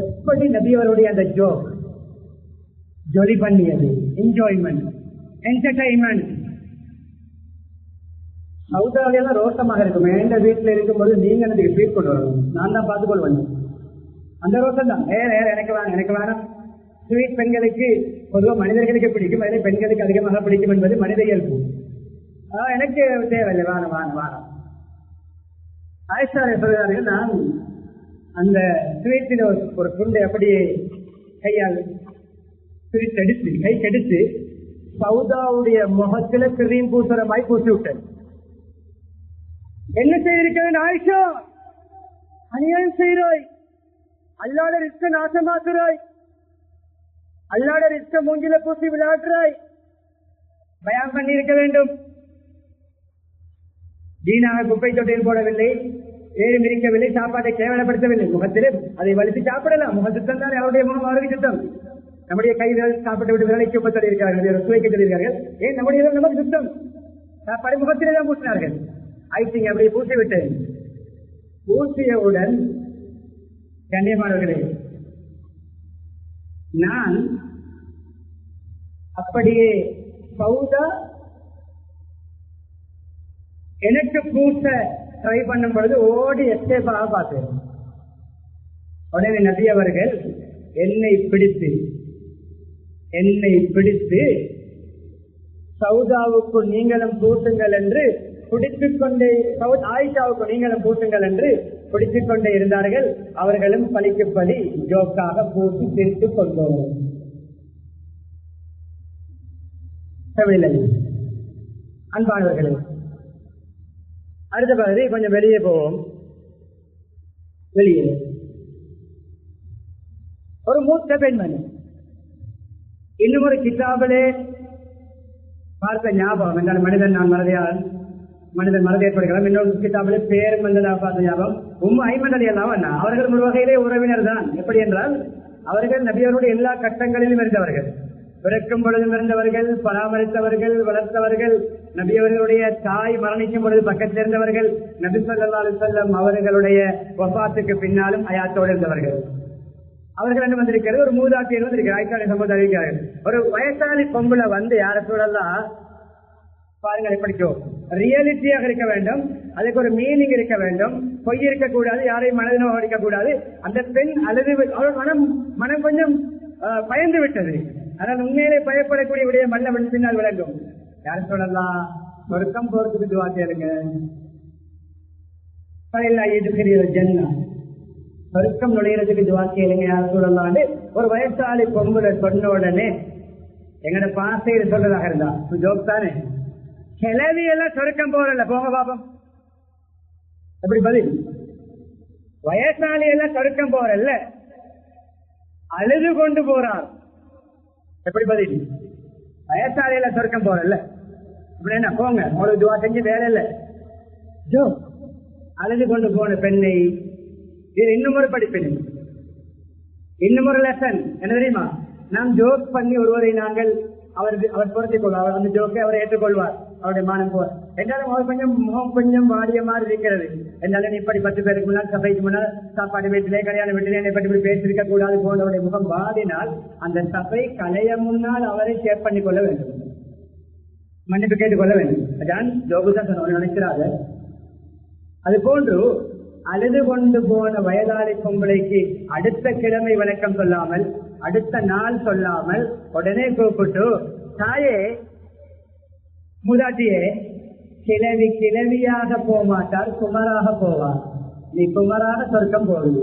எப்படி நபி அவருடைய அந்த ஜொலி பண்ணியது, என்ஜாய்மெண்ட், என்டர்டைன்மெண்ட். சௌதாவியெல்லாம் ரோஷமாக இருக்கும். எந்த வீட்டில் இருக்கும்போது நீங்க எனக்கு ட்ரீட் கொண்டு வரணும், நான் தான் பார்த்துக்கொள்வேன். அந்த ரோஷம் தான் எனக்கு வேணும், எனக்கு வேணும். ஸ்வீட் பெண்களுக்கு பொதுவாக மனிதர்களுக்கு பிடிக்கும், அதில் பெண்களுக்கு அதிகமாக பிடிக்கும் என்பது மனித இயல்பு. எனக்கு தேவையில்லை, வானம் வானம் வானம். ஆயிஷா சொல்கிறார்கள், நான் அந்த ஸ்வீட்டில் ஒரு துண்டை அப்படியே கையால் பிரித்தெடுத்து கை கெடுத்து சௌதாவுடைய முகத்துல கிரீம் பூசுறமாய் பூசி விட்டேன். என்ன செய்திருக்கிறேன் ஆயிஷா? அநியாயம் செய்கிறாய், அல்லாட ரிஸ்க நாசமாக்குறாய், அல்லாட ரிஸ்க மூஞ்சில பூசி விளையாடுறாய். பயம் பண்ணி இருக்க வேண்டும். வீணாக குப்பை தொட்டியில் போடவில்லை, ஏறி மிதிக்கவில்லை, சாப்பாட்டை கேவலப்படுத்தவில்லை. முகத்திலே அதை வலித்து சாப்பிடலாம். முகத்துத்தான் தான் அவருடைய முகம் ஆரோக்கிய சுத்தம். நம்முடைய கைகள் சாப்பிட்டு விட்டு விலைக்கு ஒப்ப சொல்லியிருக்கார்கள், சுவைக்க சொல்லியிருக்கார்கள். ஏன் நம்முடைய நமக்கு சுத்தம். சாப்பாடு முகத்திலே தான் பூசினார்கள். ஐசிங் அப்படியே பூசிவிட்டேன். பூசியவுடன் கண்ணியமானவர்களே, நான் அப்படியே சௌதா எனக்கு பூச ட்ரை பண்ணும் பொழுது ஓடி எஸ்கேப்பாக பார்த்தேன். உடனே நபி அவர்கள் என்னை பிடித்து சௌதாவுக்கு நீங்களும் பூட்டுங்கள் என்று பிடித்துக் கொண்டே, ஆயிஷாவுக்கு நீங்களும் பூட்டுங்கள் என்று பிடித்துக் கொண்டே இருந்தார்கள். அவர்களும் பலிக்குப்படி ஜோக்காக பூட்டி சிரித்துக் கொண்டோம். அன்பானவர்களே, அடுத்த பகுதி கொஞ்சம் வெளியே போவோம். வெளியே ஒரு மூத்த பெண்மணி இன்னும் ஒரு கிதாபிலே பார்த்த ஞாபகம் என்றால் மனிதன் நான் மறதியால் மனிதன் மறதியேற்படுகிறான். இன்னொரு கிதாபிலே பேரும் வந்ததாக பார்த்த ஞாபகம் ஐமன் எல்லாம் அவர்கள் ஒரு வகையிலே உறவினர் தான். எப்படி என்றால் அவர்கள் நபியவருடைய எல்லா கட்டங்களிலும் இருந்தவர்கள். பிறக்கும் பொழுதும் இருந்தவர்கள், பராமரித்தவர்கள், வளர்த்தவர்கள். நபியவர்களுடைய தாய் மரணிக்கும் பொழுது பக்கத்தில் இருந்தவர்கள். நபி ஸல்லல்லாஹு அலைஹி வஸல்லம் அவர்களுடைய வஃபாத்துக்கு பின்னாலும் ஹயாத்தோடு இருந்தவர்கள். அவர்கள் என்ன வந்திருக்கிறது, ஒரு மூதாட்டியர் வந்திருக்கிறார். ஆயிஷா சம்பவம் அறிவிக்கிறார்கள். ஒரு வயசாளி பொம்பளை வந்து யார சொல்லலாம் பாருங்கள், எப்படிக்கோ ரியாலிட்டியாக இருக்க வேண்டும், அதுக்கு ஒரு மீனிங் இருக்க வேண்டும், பொய் இருக்கக்கூடாது, யாரையும் மனதினோ இருக்கக்கூடாது. அந்த பெண் அல்லது அவள் மனம் கொஞ்சம் பயந்து விட்டது. ஆனால் உண்மையிலே பயப்படக்கூடிய விடைய மல்ல பின்னால் விளங்கும். யார் சொல்லலாம், சொர்க்கம் போறதுக்கு துவா கேளுங்க, சொர்க்கம் நுழையிறதுக்கு துவா கேளுங்க, யார் சொல்லலாம். ஒரு வயசாளி பொம்பளை சொன்ன உடனே எங்கட பாசையில் சொல்றதாக இருந்தா ஜோக் தானே, கிளவி எல்லாம் சொர்க்கம் போறல, போங்க பாப்போம். எப்படி பதில்? வயசாளி எல்லாம் சொர்க்கம் போறல்ல, அழுது கொண்டு போறார். எப்படி பதில்? வயசாலையில சொர்க்கம் போறல்ல, அப்படின்னா போங்க, உங்களுக்கு துவா செஞ்சு வேலை இல்ல. ஜோ அழுது கொண்டு போன பெண்ணை இது இன்னும் ஒரு படிப்பினை, இன்னும் ஒரு லெசன் என்ன தெரியுமா? நாம் ஜோக் பண்ணி ஒருவரை நாங்கள் அவர் பொருத்திக் கொள்வார், அவர் அந்த ஜோக்கை அவரை ஏற்றுக்கொள்வார், அவருடைய மானம் போவார். என்றாலும் அவர் கொஞ்சம் முகம் கொஞ்சம் வாடிய மாதிரி இருக்கிறது. என்றாலும் இப்படி 10 பேருக்கு முன்னால் சபைக்கு முன்னால் சாப்பாடு வீட்டிலே கல்யாண வீட்டிலே என்னை பற்றி பேசியிருக்க கூடாது போன்றவருடைய முகம் வாடினால் அந்த சபை கலைய முன்னால் அவரை ஷேர் பண்ணி கொள்ள வேண்டும், மன்னிப்பு கேட்டுக் கொள்ள வேண்டும். அதான் ஜோகுதான் நினைக்கிறாங்க. அது போன்று அழுது கொண்டு போன வயதாளி பொம்பளைக்கு அடுத்த கிழமை வணக்கம் சொல்லாமல், அடுத்த நாள் சொல்லாமல் உடனே கூப்பிட்டு, தாயே மூதாட்டியே, கிளவியாக போக மாட்டார், குமராக போவார். நீ குமராக சொர்க்கம் போகுது.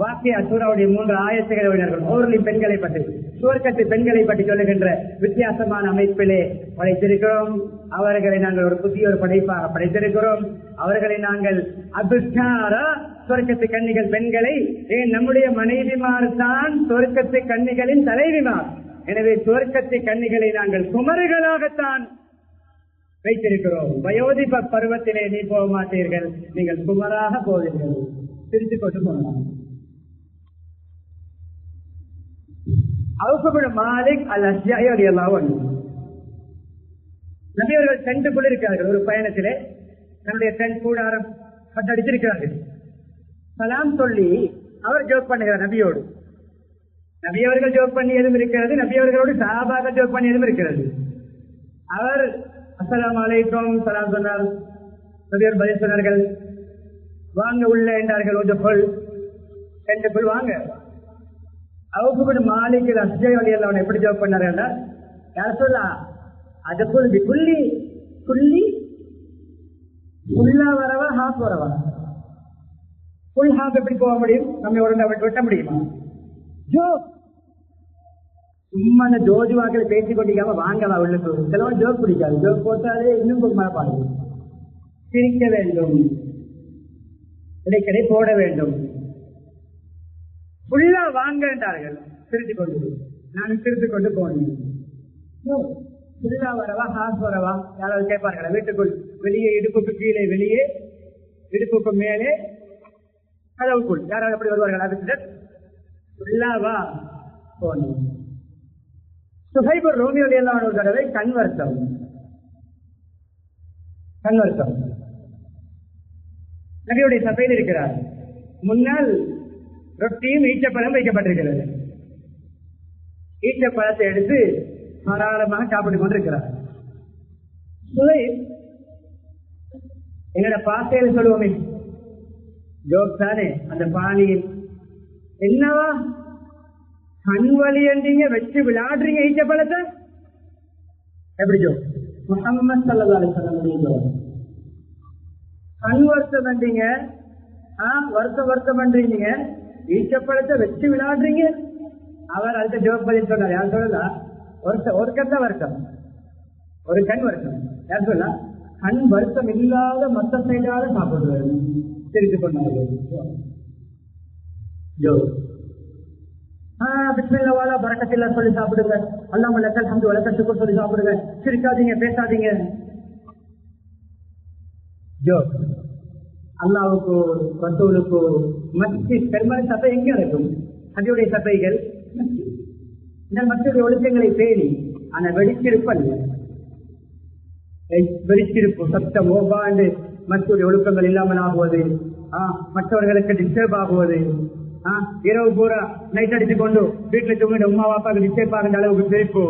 வாக்கிய அசூராவுடைய 3 ஆயத்துகள் ஓர்லின் பெண்களை பற்றி, சுவர்க்கத்து பெண்களை பற்றி சொல்லுகின்ற வித்தியாசமான அமைப்பிலே படைத்திருக்கிறோம். அவர்களை நாங்கள் ஒரு புதிய ஒரு படைப்பாக படைத்திருக்கிறோம். அவர்களை நாங்கள் அபிஷாரா, சுவர்க்கத்து கன்னிகள் பெண்களை, நம்முடைய மனைவிமார் தான் சுவர்க்கத்து கன்னிகளின் தலைவிமார். எனவே சுவர்க்கத்து கன்னிகளை நாங்கள் குமரிகளாகத்தான் வைத்திருக்கிறோம். வயோதிப பருவத்திலே நீ போக மாட்டீர்கள், நீங்கள் குமராக போவீர்கள். பிரித்து கொண்டு போகலாம். மாலிக் அல் அஸ்ஜாஇ ரலியல்லாஹு அன்ஹு நபி அவர்கள் டென்ட்டுக்குள் இருக்கிறார்கள். ஒரு பயணத்திலே தன்னுடைய டென்ட் கூடாரம் கட்டடித்திருக்கிறார்கள். சலாம் சொல்லி அவர் ஜோக் பண்ணுகிறார் நபியோடு. நபி அவர்கள் ஜோக் பண்ணியதும் இருக்கிறது, நபி அவர்களோடு சஹாபாக்கள் ஜோக் பண்ணியதும் இருக்கிறது. அவர் அஸ்ஸலாமு அலைக்கும் சலாம் சொன்னார். நபி அவர்கள் பதில் சொன்னார்கள், வாங்க உள்ள என்றார்கள். ஒரு புல் 2 புல் வாங்க. அவங்க மாலிக்கு அஸ்ஜை வழியில் அவனை எப்படி ஜோப் பண்ணாருன்னா, யார் சொல்லா அது புல் புள்ளி புள்ளி ஃபுல்லா வரவா ஹாஃப் வரவா? ஃபுல் ஹாஃப் எப்படி போக முடியும்? நம்ம உடனே வெட்ட முடியுமா? ஜோக் சும்மா அந்த ஜோஜி வாக்கில் பேசிக் கொண்டிருக்காம வாங்கவா உள்ளுக்கு. சிலவன் ஜோக் பிடிக்காது. ஜோக் போட்டாலே இன்னும் மனப்பாடு. சிரிக்க வேண்டும், இடைக்கடை போட வேண்டும். ஃபுல்லா வாங்க என்றார்கள். சிரித்துக் கொண்டு நான் சிரித்துக் கொண்டு போனேன். ஃபுல்லா வரவா ஹாஃப் வரவா? யாராவது கேட்பார்களா? வீட்டுக்குள் வெளியே, இடுப்புக்கு கீழே வெளியே, இடுப்புக்கு மேலே, கதவுக்குள் யாராவது அப்படி வருவார்கள்? அதுக்கு ஃபுல்லாவா போனேன். சுஹைபுர் ரோமி ரலியல்லாஹு அன்ஹு தடவை கண் வருத்தம். நபியுடைய சபையில் இருக்கிறார். முன்னால் ரொட்டியும் ஈச்சப்பழம் வைக்கப்பட்டிருக்கிறது. ஈச்சப்பழத்தை எடுத்து தாராளமாக சாப்பிட்டுக் கொண்டிருக்கிறார். எங்களோட பாசையில் சொல்லுவோமே, ஜோக் தானே, அந்த பாணியில் என்னவா கண் வலி என்றீங்க, வச்சு விளையாடுறீங்க ஈச்சப்பழத்தை, எப்படி ஜோக்? முஹம்மது ஸல்லல்லாஹு அலைஹி வஸல்லம் கண் வருத்தம் என்றீங்க, வருத்தம் பண்றீங்க, ஈச்சப்பழத்தை வச்சு விளையாடுறீங்க. அவர் அடுத்த ஜோக் பதில் சொன்னார். யார் சொல்லலா? ஒரு கண் தான் வருத்தம், ஒரு கண் வருத்தம். யார் சொல்லலாம்? கண் வருத்தம் இல்லாத மத்த சைடாக சாப்பிடுவாரு. தெரிந்து கொண்டார்கள். பிஸ்மில்லாஹ் பரக்கத்தில்லாஹ் சொல்லி சாப்பிடுங்க. அல்லாஹ் லக்கல் ஹம்து வ லக்கல் ஷுக்ர் சொல்லி சாப்பிடுங்க. சிரிக்காதீங்க, பேசாதீங்க. ஜோக். அல்லாஹ்வுக்கு ரசூலுக்கு மஸ்ஜித் பெருமாள் சபை எங்க இருக்கும்? நபியுடைய சபைகள் மற்றொரு ஒழுக்கங்களை பேணி, ஆனா வெடிச்சிருப்பல்ல, வெடிச்சிருப்பு சத்தம் ஓபாண்டு மற்றொரு ஒழுக்கங்கள் இல்லாமல் ஆகுவது, மற்றவர்களுக்கு டிஸ்டர்ப் ஆகுவது, இரவு பூரா நைட் அடித்துக் கொண்டு வீட்டில் தூங்கிட்டு உமா வாப்பாக்கு டிஸ்டர்ப் ஆகின்ற அளவுக்கு சிரிப்பு,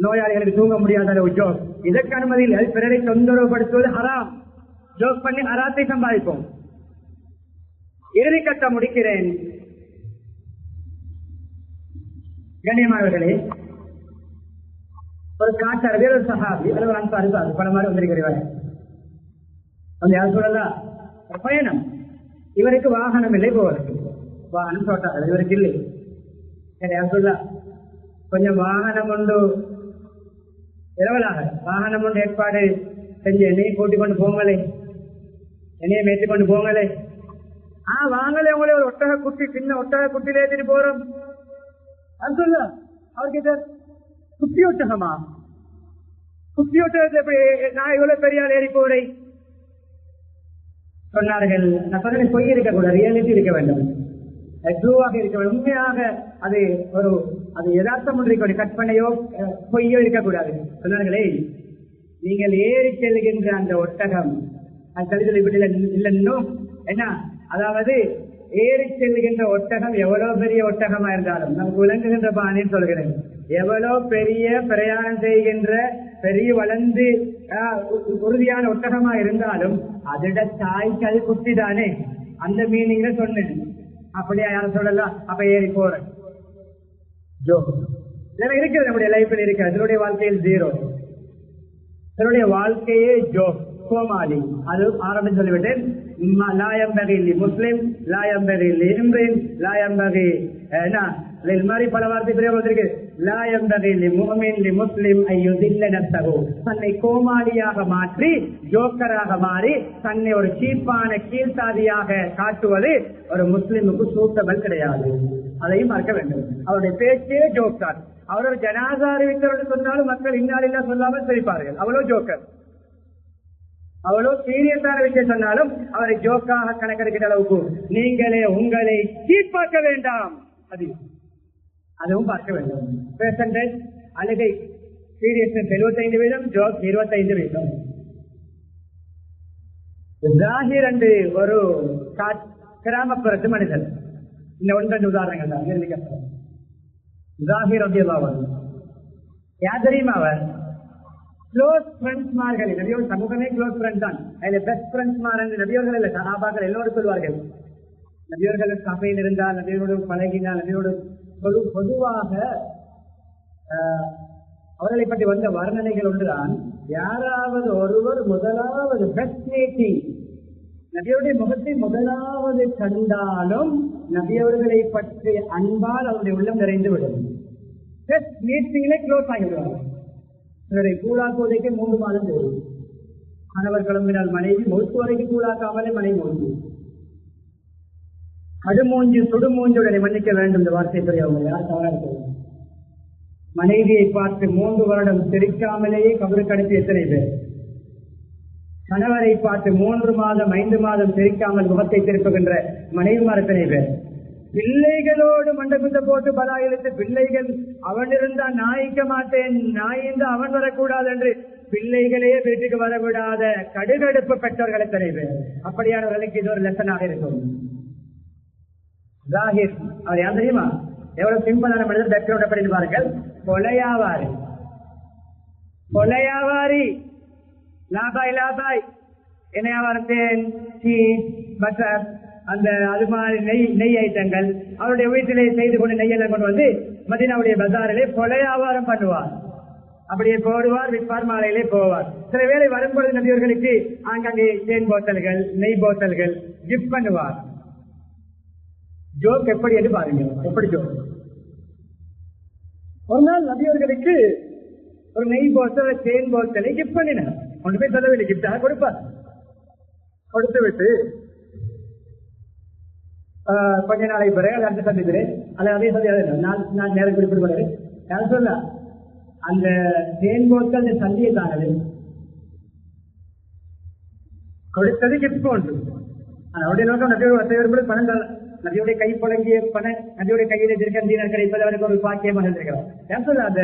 நோயாளிகளுக்கு தூங்க முடியாத அளவு ஜோக். இதற்கு அனுமதி இல்லை. பிறரை தொந்தரவுபடுத்துவது ஹராம். ஜோக் பண்ணி ஹராத்தை சம்பாதிப்போம். இறுதி கட்டம் முடிக்கிறேன். கண்ணியமானவர்களே, ஒரு காட்டார் வேற ஒரு சஹாபி அல்லது அன்சாரி பல மாதிரி வந்திருக்கிறவர். அந்த யார் சொல்லலாம், பயணம். இவருக்கு வாகனம் இல்லை, போவதற்கு வாகனம் தோட்டார்கள், இவருக்கு இல்லை. யார் சொல்ல, கொஞ்சம் வாகனம் ஒன்று இரவலாக வாகனம் ஒன்று ஏற்பாடு செஞ்சு என்னையும் கூட்டிக் கொண்டு போங்களே, என்னையும் மேற்றிக் கொண்டு போங்களே. வாங்கலே, உங்களே ஒரு ஒட்டக குட்டி, சின்ன ஒட்டக குட்டியில ஏற்றிட்டு போறோம். அது சொல்ல அவருக்கு குட்டி ஒட்டகமா? குட்டி ஒட்டகத்தை எப்படி நான் இவ்வளவு பெரிய ஆள் ஏறி போறேன் சொன்னார்கள். நான் சொன்ன பொய் இருக்கக்கூடாது, ரியாலிட்டி இருக்க வேண்டும், ட்ரூவாக இருக்க வேண்டும், உண்மையாக அது ஒரு அது யதார்த்தம் இருக்க, கற்பனையோ பொய்யோ இருக்கக்கூடாது. சொன்னார்களே, நீங்கள் ஏறி செல்கின்ற அந்த ஒட்டகம் அது தலிதலை விட்டு இல்லைன்னும் என்ன, அதாவது ஏறி செல்கின்ற ஒட்டகம் எவ்வளவு பெரிய ஒட்டகமா இருந்தாலும், நமக்கு விளங்குகின்ற பாணின்னு சொல்கிறேன், எவ்வளவு பெரிய பிரயாணம் செய்கின்ற பெரிய வளர்ந்து உறுதியான ஒட்டகமா இருந்தாலும் அதோட தாய்க்கு அது குட்டி தானே, அந்த மீனிங்ல சொன்னேன். அப்படியா யாரும் சொல்லலாம்? அப்ப ஏறி போறேன் ஜோ இருக்கிறது, நம்முடைய லைஃப்ல இருக்கு. அதனுடைய வாழ்க்கையில் 0, அதனுடைய வாழ்க்கையே ஜோ கோமாளி. அது ஆரம்பம் சொல்லிவிட்டேன். முஸ்லிம் மாதிரி பல வார்த்தை பிரிவு தன்னை கோமாளியாக மாற்றி, ஜோக்கராக மாறி, தன்னை ஒரு சீப்பான கீழ்சாதியாக காட்டுவது ஒரு முஸ்லிமுக்கு சூட்டபல் கிடையாது. அதையும் மறக்க வேண்டும். அவருடைய பேச்சே ஜோக்கர். அவரோட ஜனாசா அறிவித்தவர்கள் சொன்னாலும் மக்கள் இன்னாலில்லா சொல்லாமல் சிரிப்பார்கள். அவ்வளோ ஜோக்கர். அவ்வளோ சீரியஸான விஷயம் சொன்னாலும் அவரை ஜோக்காக கணக்கெடுக்கிற அளவுக்கு நீங்களே உங்களை சீப்பாக்க வேண்டாம். அதுவும் பார்க்க வேண்டும். பெர்சன்டேஜ் அழுகை சீரியஸ்னஸ் 75%, ஜோக் 25%. ஜாகிர் என்று ஒரு கிராமப்புறத்து மனிதர். இந்த 1-2 உதாரணங்கள் தான். ஜாகிர் ரலியல்லாஹு அன்ஹு யார் தெரியுமா? அவர் க்ளோஸ் ஃப்ரெண்ட்ஸ்மார்கள், நபியோட சமூகமே க்ளோஸ் ஃப்ரெண்ட் தான். அதில் பெஸ்ட் ஃப்ரெண்ட்ஸ்மார் என்று நபியோர்கள் இல்லை, சஹாபாக்கள் எல்லோரும் சொல்வார்கள். நபியோர்கள் சபையில் இருந்தால், நபியோடு பழகினால், நபியோடு பொதுவாக அவர்களை பற்றி வந்த வர்ணனைகள் ஒன்றுதான். யாராவது ஒருவர் முதலாவது பெஸ்ட் மீட்டிங், நபியோடைய முகத்தை முதலாவது கண்டாலும் நபியவர்களை பற்றி அன்பால் அவருடைய உள்ளம் நிறைந்து விடும். பெஸ்ட் மீட்டிங்லே க்ளோஸ் ஆகிவிடுவார்கள். இவரை கூழாக்குவதற்கு 3 மாதம் தேவை. கணவர் கிளம்பினால் மனைவி மொழித்து வரைக்கும் கூழாக்காமலே மனைவி மொழித்து அடுமூஞ்சு சுடுமூஞ்சுடனே மன்னிக்க வேண்டும். இந்த வார்த்தை பெரியவங்க யார் தவறாக சொல்லுவாங்க. மனைவியை பார்த்து 3 வருடம் சிரிக்காமலேயே கபருக்கு அனுப்பி எத்தனை பேர்? கணவரை பார்த்து 3 மாதம் 5 மாதம் சிரிக்காமல் முகத்தை திருப்புகின்ற மனைவிமார் எத்தனை பேர்? பிள்ளைகளோடு மண்டபத்தை போட்டு பலா இழுத்து, பிள்ளைகள் அவன் இருந்தா நாய்க்க மாட்டேன், நாயிருந்து அவன் வரக்கூடாது என்று பிள்ளைகளே வீட்டுக்கு வரவிடாத கடுகடுப்பு பெற்றவர்கள் எத்தனை பேர்? அப்படியானவர்களுக்கு இது ஒரு லெசனாக இருக்கும். ஜாகிர் அவர் யார் தெரியுமா? எவ்வளவு சிம்பிளான மனிதர். பேக்ரவுண்ட் அப்படின்னு பாருங்கள். கொலையாவாரி, கொலையாவாரி, லாபாய் லாபாய், என்ன வியாபாரம்? தேன், சீஸ், பட்டர், அந்த அது மாதிரி நெய் ஐட்டங்கள் அவருடைய வீட்டிலே செய்து கொண்டு நெய்யெல்லாம் கொண்டு வந்து மதீனாவுடைய பஜாரிலே கொலை வியாபாரம் பண்ணுவார். அப்படியே போடுவார், விற்பார், மாலையிலே போவார். சில வேளை வரும்பொழுது நபியவர்களுக்கு ஆங்காங்கே தேன் போத்தல்கள், நெய் போத்தல்கள் கிஃப்ட் பண்ணுவார். ஜோக் எப்படி என்று பாருங்க, எப்படி ஜோக். ஒரு நாள் நபியவர்களுக்கு ஒரு நெய் போத்தல், தேன் போத்தலை கிஃப்ட் பண்ணினார். ஒன்று போய் சொல்லவில்லை, கிஃப்டாக கொடுப்பார். கொடுத்து விட்டு கொஞ்ச நாளை பிறகு அடுத்த சந்திக்கிறேன், அதே நான் நேரம் குறிப்பிட்டு யார் சொல்ல அந்த தேன் போத்தல் அந்த சந்தியை தானது கொடுத்தது கிஃப்ட் ஒன்று. அவருடைய நோக்கம் நபியோட பணம் நபியுடைய கை புழங்கிய பணம் நபியுடைய கையில திருக்கந்தீனர் கிடைப்பது அவருக்கு ஒரு பாக்கியமாக இருந்திருக்கிறார். யார் சொல்ல அந்த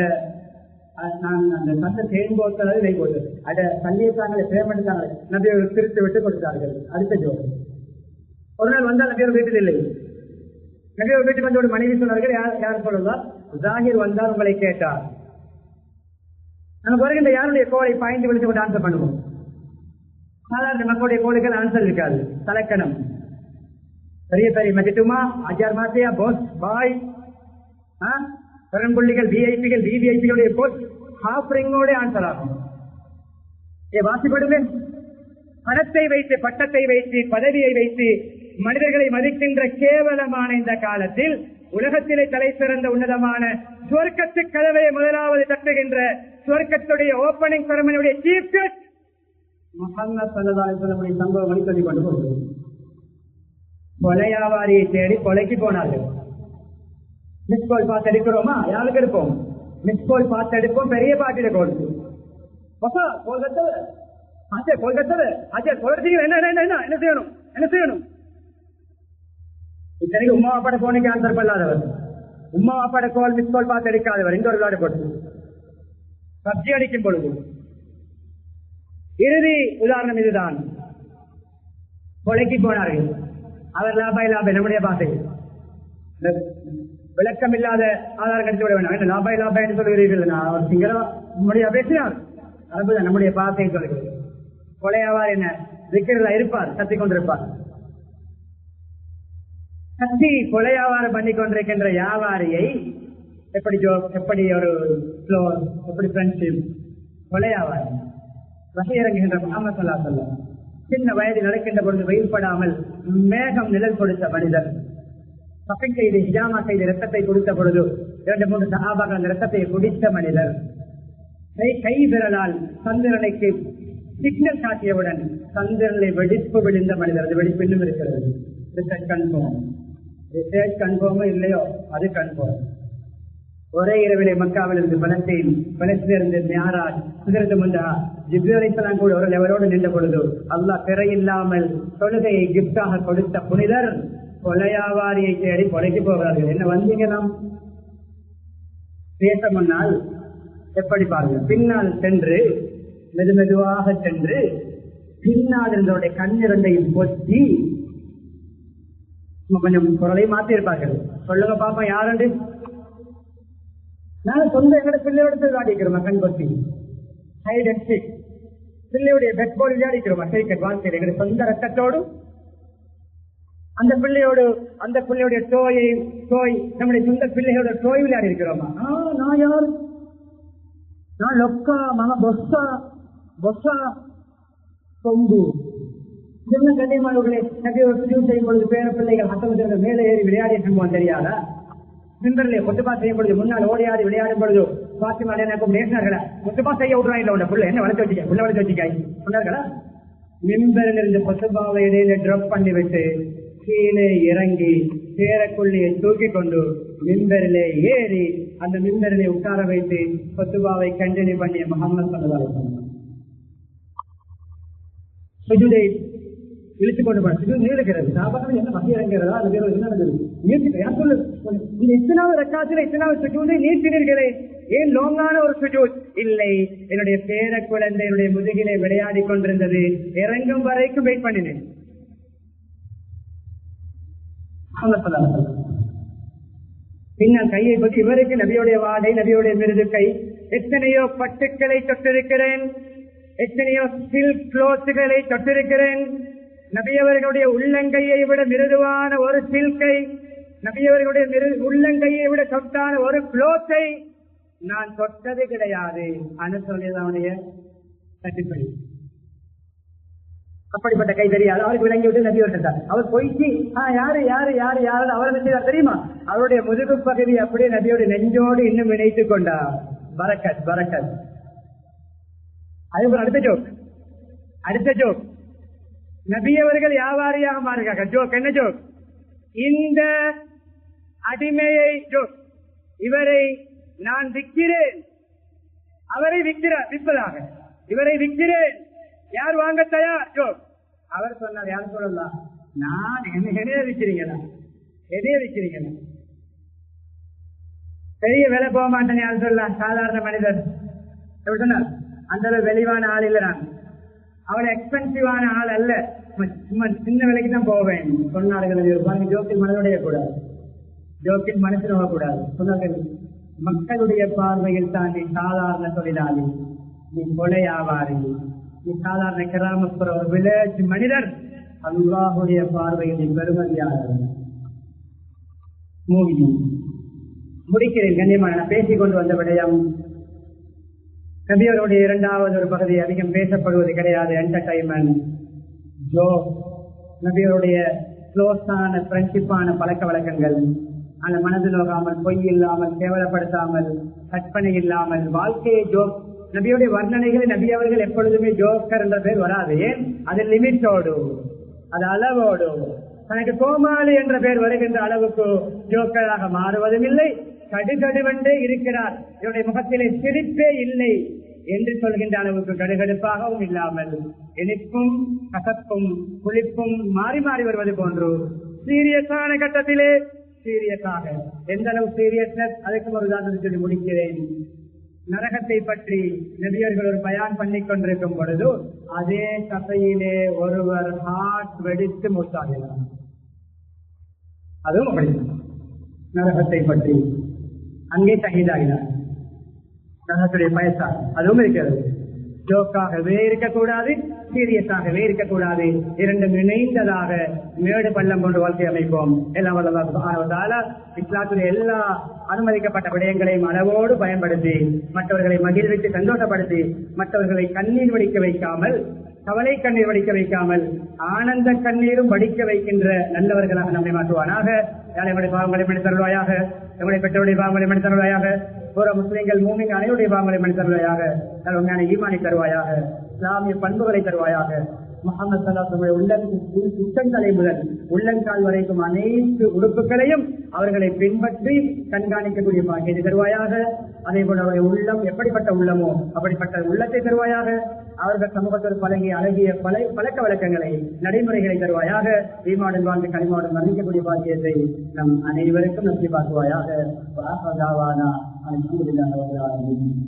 நான் அந்த சந்த தேன் போத்தல் நெய் போத்தல் அத சந்தியை தாங்களே பேமெண்ட் தாங்களே நபியை திருத்து விட்டு கொடுத்தார்கள். அடுத்த ஜோடி ஒரு நாள் வந்தால் நபியோர் வீட்டில் இல்லை. நபியோர் வீட்டுக்கு வந்து ஒரு மனைவி சொன்னார்கள். யார் சொல்லுவார்? ஜாகிர் வந்தால் உங்களை கேட்டார். நமக்கு வருகின்ற யாருடைய கோலை பாய்ந்து விழுந்து கொண்டு ஆன்சர் பண்ணுவோம். சாதாரண மக்களுடைய கோலுக்கு ஆன்சர் இருக்காது, தலக்கணம். பெரிய பெரிய மதிட்டுமா, ஆச்சார் மாசியா, போஸ், பாய், பெரும்புள்ளிகள், விஐபிகள், விவிஐபிகளுடைய போஸ்ட் ஹாஃப் ரிங்கோட ஆன்சர் ஆகும். வாசிப்படுமே. பணத்தை வைத்து, பட்டத்தை வைத்து, பதவியை வைத்து மனிதர்களை மதிக்கின்ற கேவலமான இந்த காலத்தில் உலகத்திலே தலை சிறந்த உன்னதமான சுவர்க்கத்து கதவையை முதலாவது தட்டுகின்ற சுவர்க்கத்துடைய ஓபனிங் செரமனியுடைய சீஃப் கெஸ்ட் முஹம்மது ஸல்லல்லாஹு அலைஹி வஸல்லம் சம்பவங்களை சொல்லிக் கொண்டு போகிறது. கொலையாவாரியை தேடி கொலைக்கு போனார்கள். மிஸ்கோல் பார்த்து எடுக்கிறோமா? யாருக்கு எடுப்போம்? மிஸ்கோல் பார்த்து எடுப்போம். பெரிய பாட்டில கோல் என்ன செய்யணும்? என்ன செய்யணும்? இத்தனைக்கு உமா அப்பாட போனுக்கு ஆன்சர் பண்ணாதவர், உமா அப்பாட கோல் மிஸ்கோல் பார்த்து எடுக்காதவர், இந்த ஒரு விளையாடு போட்டு பப்ஜி அடிக்கும் பொழுது இறுதி உதாரணம் இதுதான். கொலைக்கு போனார்கள். அவர் லாபாய் லாபாய் நம்முடைய பாசை விளக்கம் இல்லாத ஆதாரம் கடித்து விட வேண்டாம். லாபாய் லாபாய் என்று சொல்கிறீர்கள். நான் சிங்கள நம்முடைய பேசினார், அதுதான் நம்முடைய பாசையை சொல்கிறேன். கொலையாவார் என்ன விக்கிறதா இருப்பார், கத்திக் கொண்டிருப்பார். கத்தி கொலையாவாரம் பண்ணி கொண்டிருக்கின்ற வியாபாரியை எப்படி ஒரு எப்படி ஃப்ரெண்ட்ஷிப் கொலையாவாரி வகையிறங்குகின்ற முஹம்மது ஸல்லல்லாஹு அலைஹி வஸல்லம் சின்ன வயதில் நடக்கின்ற பொழுது வெயில்படாமல் மேகம் நிழல் கொடுத்த மனிதர், பக்கை செய்து ஹிஜாமா செய்து ரத்தத்தை கொடுத்த பொழுது 2-3 சஹாபாக்கள் அந்த ரத்தத்தை குடித்த மனிதர், கை விரலால் சந்திரனுக்கு சிக்னல் காட்டியவுடன் சந்திரனை வெடிப்பு விழுந்த மனிதர். அது வெடிப்பு இன்னும் இருக்கிறது. ரிசர்ச் கன்ஃபார்ம் இல்லையோ அது கன்ஃபார்ம். ஒரே இரவிலே மக்காவிலிருந்து பலஸ்தீனிலிருந்து மியாராஜ் குதிரத்து முந்தா ஜிப்ரீல் அலைஹிஸ்ஸலாம் கூட ஒரு லெவலோடு நின்ற பொழுது அல்லாஹ் பிறையில்லாமல் தொழுகையை கிஃப்டாக கொடுத்த புனிதர் கொலையாவாரியை தேடி கொலைக்கு போகிறார்கள். என்ன வந்தீங்க? நாம் பேச முன்னால் எப்படி பாருங்க, பின்னால் சென்று மெதுமெதுவாக சென்று பின்னால் இருந்தவருடைய கண்ணிரண்டையும் பொத்தி கொஞ்சம் குரலை மாற்றி இருப்பார்கள். சொல்லுங்க பாப்பா யாருண்டு? நான் சொந்த எங்கட பிள்ளையோட காட்டிக்கிறோம். கண் பொத்தி ஹைட் அண்ட் சீக் பிள்ளையுடைய பெட்பால் விளையாடிக்கிறோமா கிரிக்கெட் வாழ்க்கையில் எங்களுக்கு சொந்த ரத்தத்தோடு அந்த பிள்ளையுடைய டோய் நம்முடைய சொந்த பிள்ளைகளோட டோய் விளையாடி இருக்கிறோமா? நான் யார்? நான் லொக்கா மகா பொஸ்ஸா கொங்கு என்ன கண்ணியமானவர்களே, செய்யும் பொழுது பேர பிள்ளைகள் அத்தனை மேலே ஏறி விளையாடி இருக்குமோ தெரியாதா? மிம்பரிலே முத்துப்பா செய்யும் பொழுது முன்னால் ஓடியாடி விளையாடும் பொழுது பாத்திமா எனக்கு நேசினார்களா? முத்துப்பா செய்ய விடுறாங்க இல்ல உள்ள பிள்ளை என்ன வளர்த்து வச்சுக்க உள்ள வளர்த்து வச்சுக்காய் சொன்னார்களா? மிம்பரில் இருந்து பொத்துப்பாவை இடையில டிராப் பண்ணி விட்டு கீழே இறங்கி பேரக்குள்ளியை தூக்கி கொண்டு மிம்பரிலே ஏறி அந்த மிம்பரிலே உட்கார வைத்து பொத்துபாவை கண்டினியூ பண்ணிய முகமது ஸல்லல்லாஹு அலைஹி வஸல்லம் சுஜூதை இழுத்துக் கொண்டு போன நீளுகிறது சாபாக்கள் என்ன மத்திய இறங்கிறதா அது இத்தனாவது ரக்காத்துல இத்தனாவது சுஜூதை நீட்டினீர்களே, ஏன் லோங்கான ஒரு சுஜூத் இல்லை? என்னுடைய பேர குழந்தை என்னுடைய முதுகிலே விளையாடி கொண்டிருந்தது, இறங்கும் வரைக்கும் வெயிட் பண்ணினேன். பின்னால் கையை பற்றி இவருக்கு நபியுடைய வாடை நபியுடைய மிருது கை, எத்தனையோ பட்டுக்களை தொட்டிருக்கிறேன், எத்தனையோ சில்க் கிளோத்துகளை தொட்டிருக்கிறேன். நபியவர்களுடைய உள்ளங்கையை விட மிருதுவான ஒரு சில்கை, நபியவர்களுடைய உள்ளங்கையை விட சொட்டான ஒரு கிளோத்தை நான் தொட்டது கிடையாது. அனுசொல்லியதனுடைய தட்டிப்படி அப்படிப்பட்ட கை தெரியாது அவருக்கு விளங்கி விட்டு நபி விட்டார். அவர் போயிட்டு யாரு யாரு யாரு யாரு அவர் என்ன செய்தார் தெரியுமா? அவருடைய முதுகு பகுதி அப்படியே நபியோட நெஞ்சோடு இன்னும் இணைத்துக் கொண்டார். பரக்கத் பரக்கத். அதுக்கு அடுத்த ஜோக் நபியவர்கள் வியாபாரியாக மாறுகிறாங்க. ஜோக் என்ன ஜோக்? இந்த அடிமையை ஜோக், இவரை நான் விற்கிறேன், அவரை விற்பதாக இவரை விற்கிறேன், யார் வாங்க தயார்? ஜோக். அவர் சொன்னார், யார் சொல்லலாம், நான் எதைய விற்கிறீங்களா, எதைய விற்கிறீங்களா? பெரிய விலை போக மாட்டேன் யார் சொல்லலாம்? சாதாரண மனிதர் எப்படி சொன்னார்? அந்த வெளிவான ஆள் இல்ல, நான் அவளை எக்ஸ்பென்சிவான ஆள் அல்ல, சின்ன விலைக்கு தான் போவேன் சொன்னார்கள். ஜோக்கில் மனதுடைய கூடாது, ஜோக்கில் மனசு நோகக்கூடாது சொன்னார்கள். மக்களுடைய பார்வையில் தான் நீ சாதாரண தொழிலாளி, நீ கொலை வியாபாரி, நீ சாதாரண கிராமப்புற ஒரு விளையாட்டு மனிதர். அல்லாஹுடைய பார்வையில் நீ பெருமதியாளர். முடிக்கிறேன் கண்ணியமான பேசிக் கொண்டு வந்த விடயம் நபியவருடைய இரண்டாவது ஒரு பகுதி அதிகம் பேசப்படுவது கிடையாது. என்டர்டைன்மெண்ட், ஜோக், நபியருடைய க்ளோஸான ஃப்ரெண்ட்ஷிப்பான பழக்க வழக்கங்கள், அந்த மனது நோகாமல், பொய் இல்லாமல், கேவலப்படுத்தாமல், கற்பனை இல்லாமல் வாழ்க்கையை ஜோக். நபியுடைய வர்ணனைகளை நபி அவர்கள் எப்பொழுதுமே ஜோக்கர் என்ற பேர் வராது. ஏன்? அது லிமிட்டோடு, அது அளவோடு. தனக்கு கோமாளி என்ற பெயர் வருகின்ற அளவுக்கு ஜோக்கராக மாறுவதும் இல்லை. கடுகடுவென்றே இருக்கிறார், இவருடைய முகத்திலே சிரிப்பே இல்லை என்று சொல்கின்ற அளவுக்கு கடுகடுப்பாகவும் இல்லாமல் இனிப்பும் கசப்பும் புளிப்பும் மாறி மாறி வருவது போன்று சீரியஸான கட்டத்திலே சீரியஸாக. எந்த அளவு சீரியஸ்னஸ், அதுக்கு ஒரு உதாரணத்தை சொல்லி முடிக்கிறேன். நரகத்தை பற்றி நபியர்கள் ஒரு பயான் பண்ணி கொண்டிருக்கும் பொழுது அதே சபையிலே ஒருவர் ஹார்ட் வெடித்து மூத்தாகிறார். அதுவும் அப்படி நரகத்தை பற்றி அங்கே ஷஹீதாகிறார். நரகத்துடைய பயசா அதுவும் இருக்கிறது. ஜோக்காகவே இருக்கக்கூடாது, சீரியஸாகவே இருக்கக்கூடாது. இரண்டும் இணைந்ததாக மேடு பள்ளம் கொண்டு வாழ்க்கை அமைப்போம். எல்லாம் வல்லல்லாஹ் இஸ்லாத்துடைய எல்லா அனுமதிக்கப்பட்ட விடயங்களையும் அளவோடு பயன்படுத்தி மற்றவர்களை மகிழ்வித்து சந்தோஷப்படுத்தி மற்றவர்களை கண்ணீர் வடிக்க வைக்காமல், கவலை கண்ணீர் வடிக்க வைக்காமல் ஆனந்த கண்ணீரும் வடிக்க வைக்கின்ற நல்லவர்களாக நம்மை மாற்றுவானாக. யாரையுடைய பாவங்களை மணி தருவாயாக, நம்முடைய பெற்றோருடைய பாவங்களை மணி தருவாயாக, பூரா முஸ்லிம்கள் மூமின் அனைவருடைய பாவங்களை மணி தருவாயாக, உண்மையான ஈமானை தருவாயாக, இஸ்லாமிய பண்புகளை தருவாயாக. முஹம்மது ஸல்லல்லாஹு அலைஹி வஸல்லம் உச்சந்தலை முதல் உள்ளங்கால் வரைக்கும் அனைத்து உறுப்புகளையும் அவர்களை பின்பற்றி கண்காணிக்கக்கூடிய பாக்கியத்தை தருவாயாக. அதே போல அவருடைய உள்ளம் எப்படிப்பட்ட உள்ளமோ அப்படிப்பட்ட உள்ளத்தை தருவாயாக. அவர்கள் சமூகத்தில் பழகிய அழகிய பழக்க வழக்கங்களை நடைமுறைகளை தருவாயாக. ஈமாவுடன் வாழ்ந்து களிமாவுடன் மரணிக்கக்கூடிய பாக்கியத்தை நம் அனைவருக்கும் நம்பி பார்க்குவாயாக.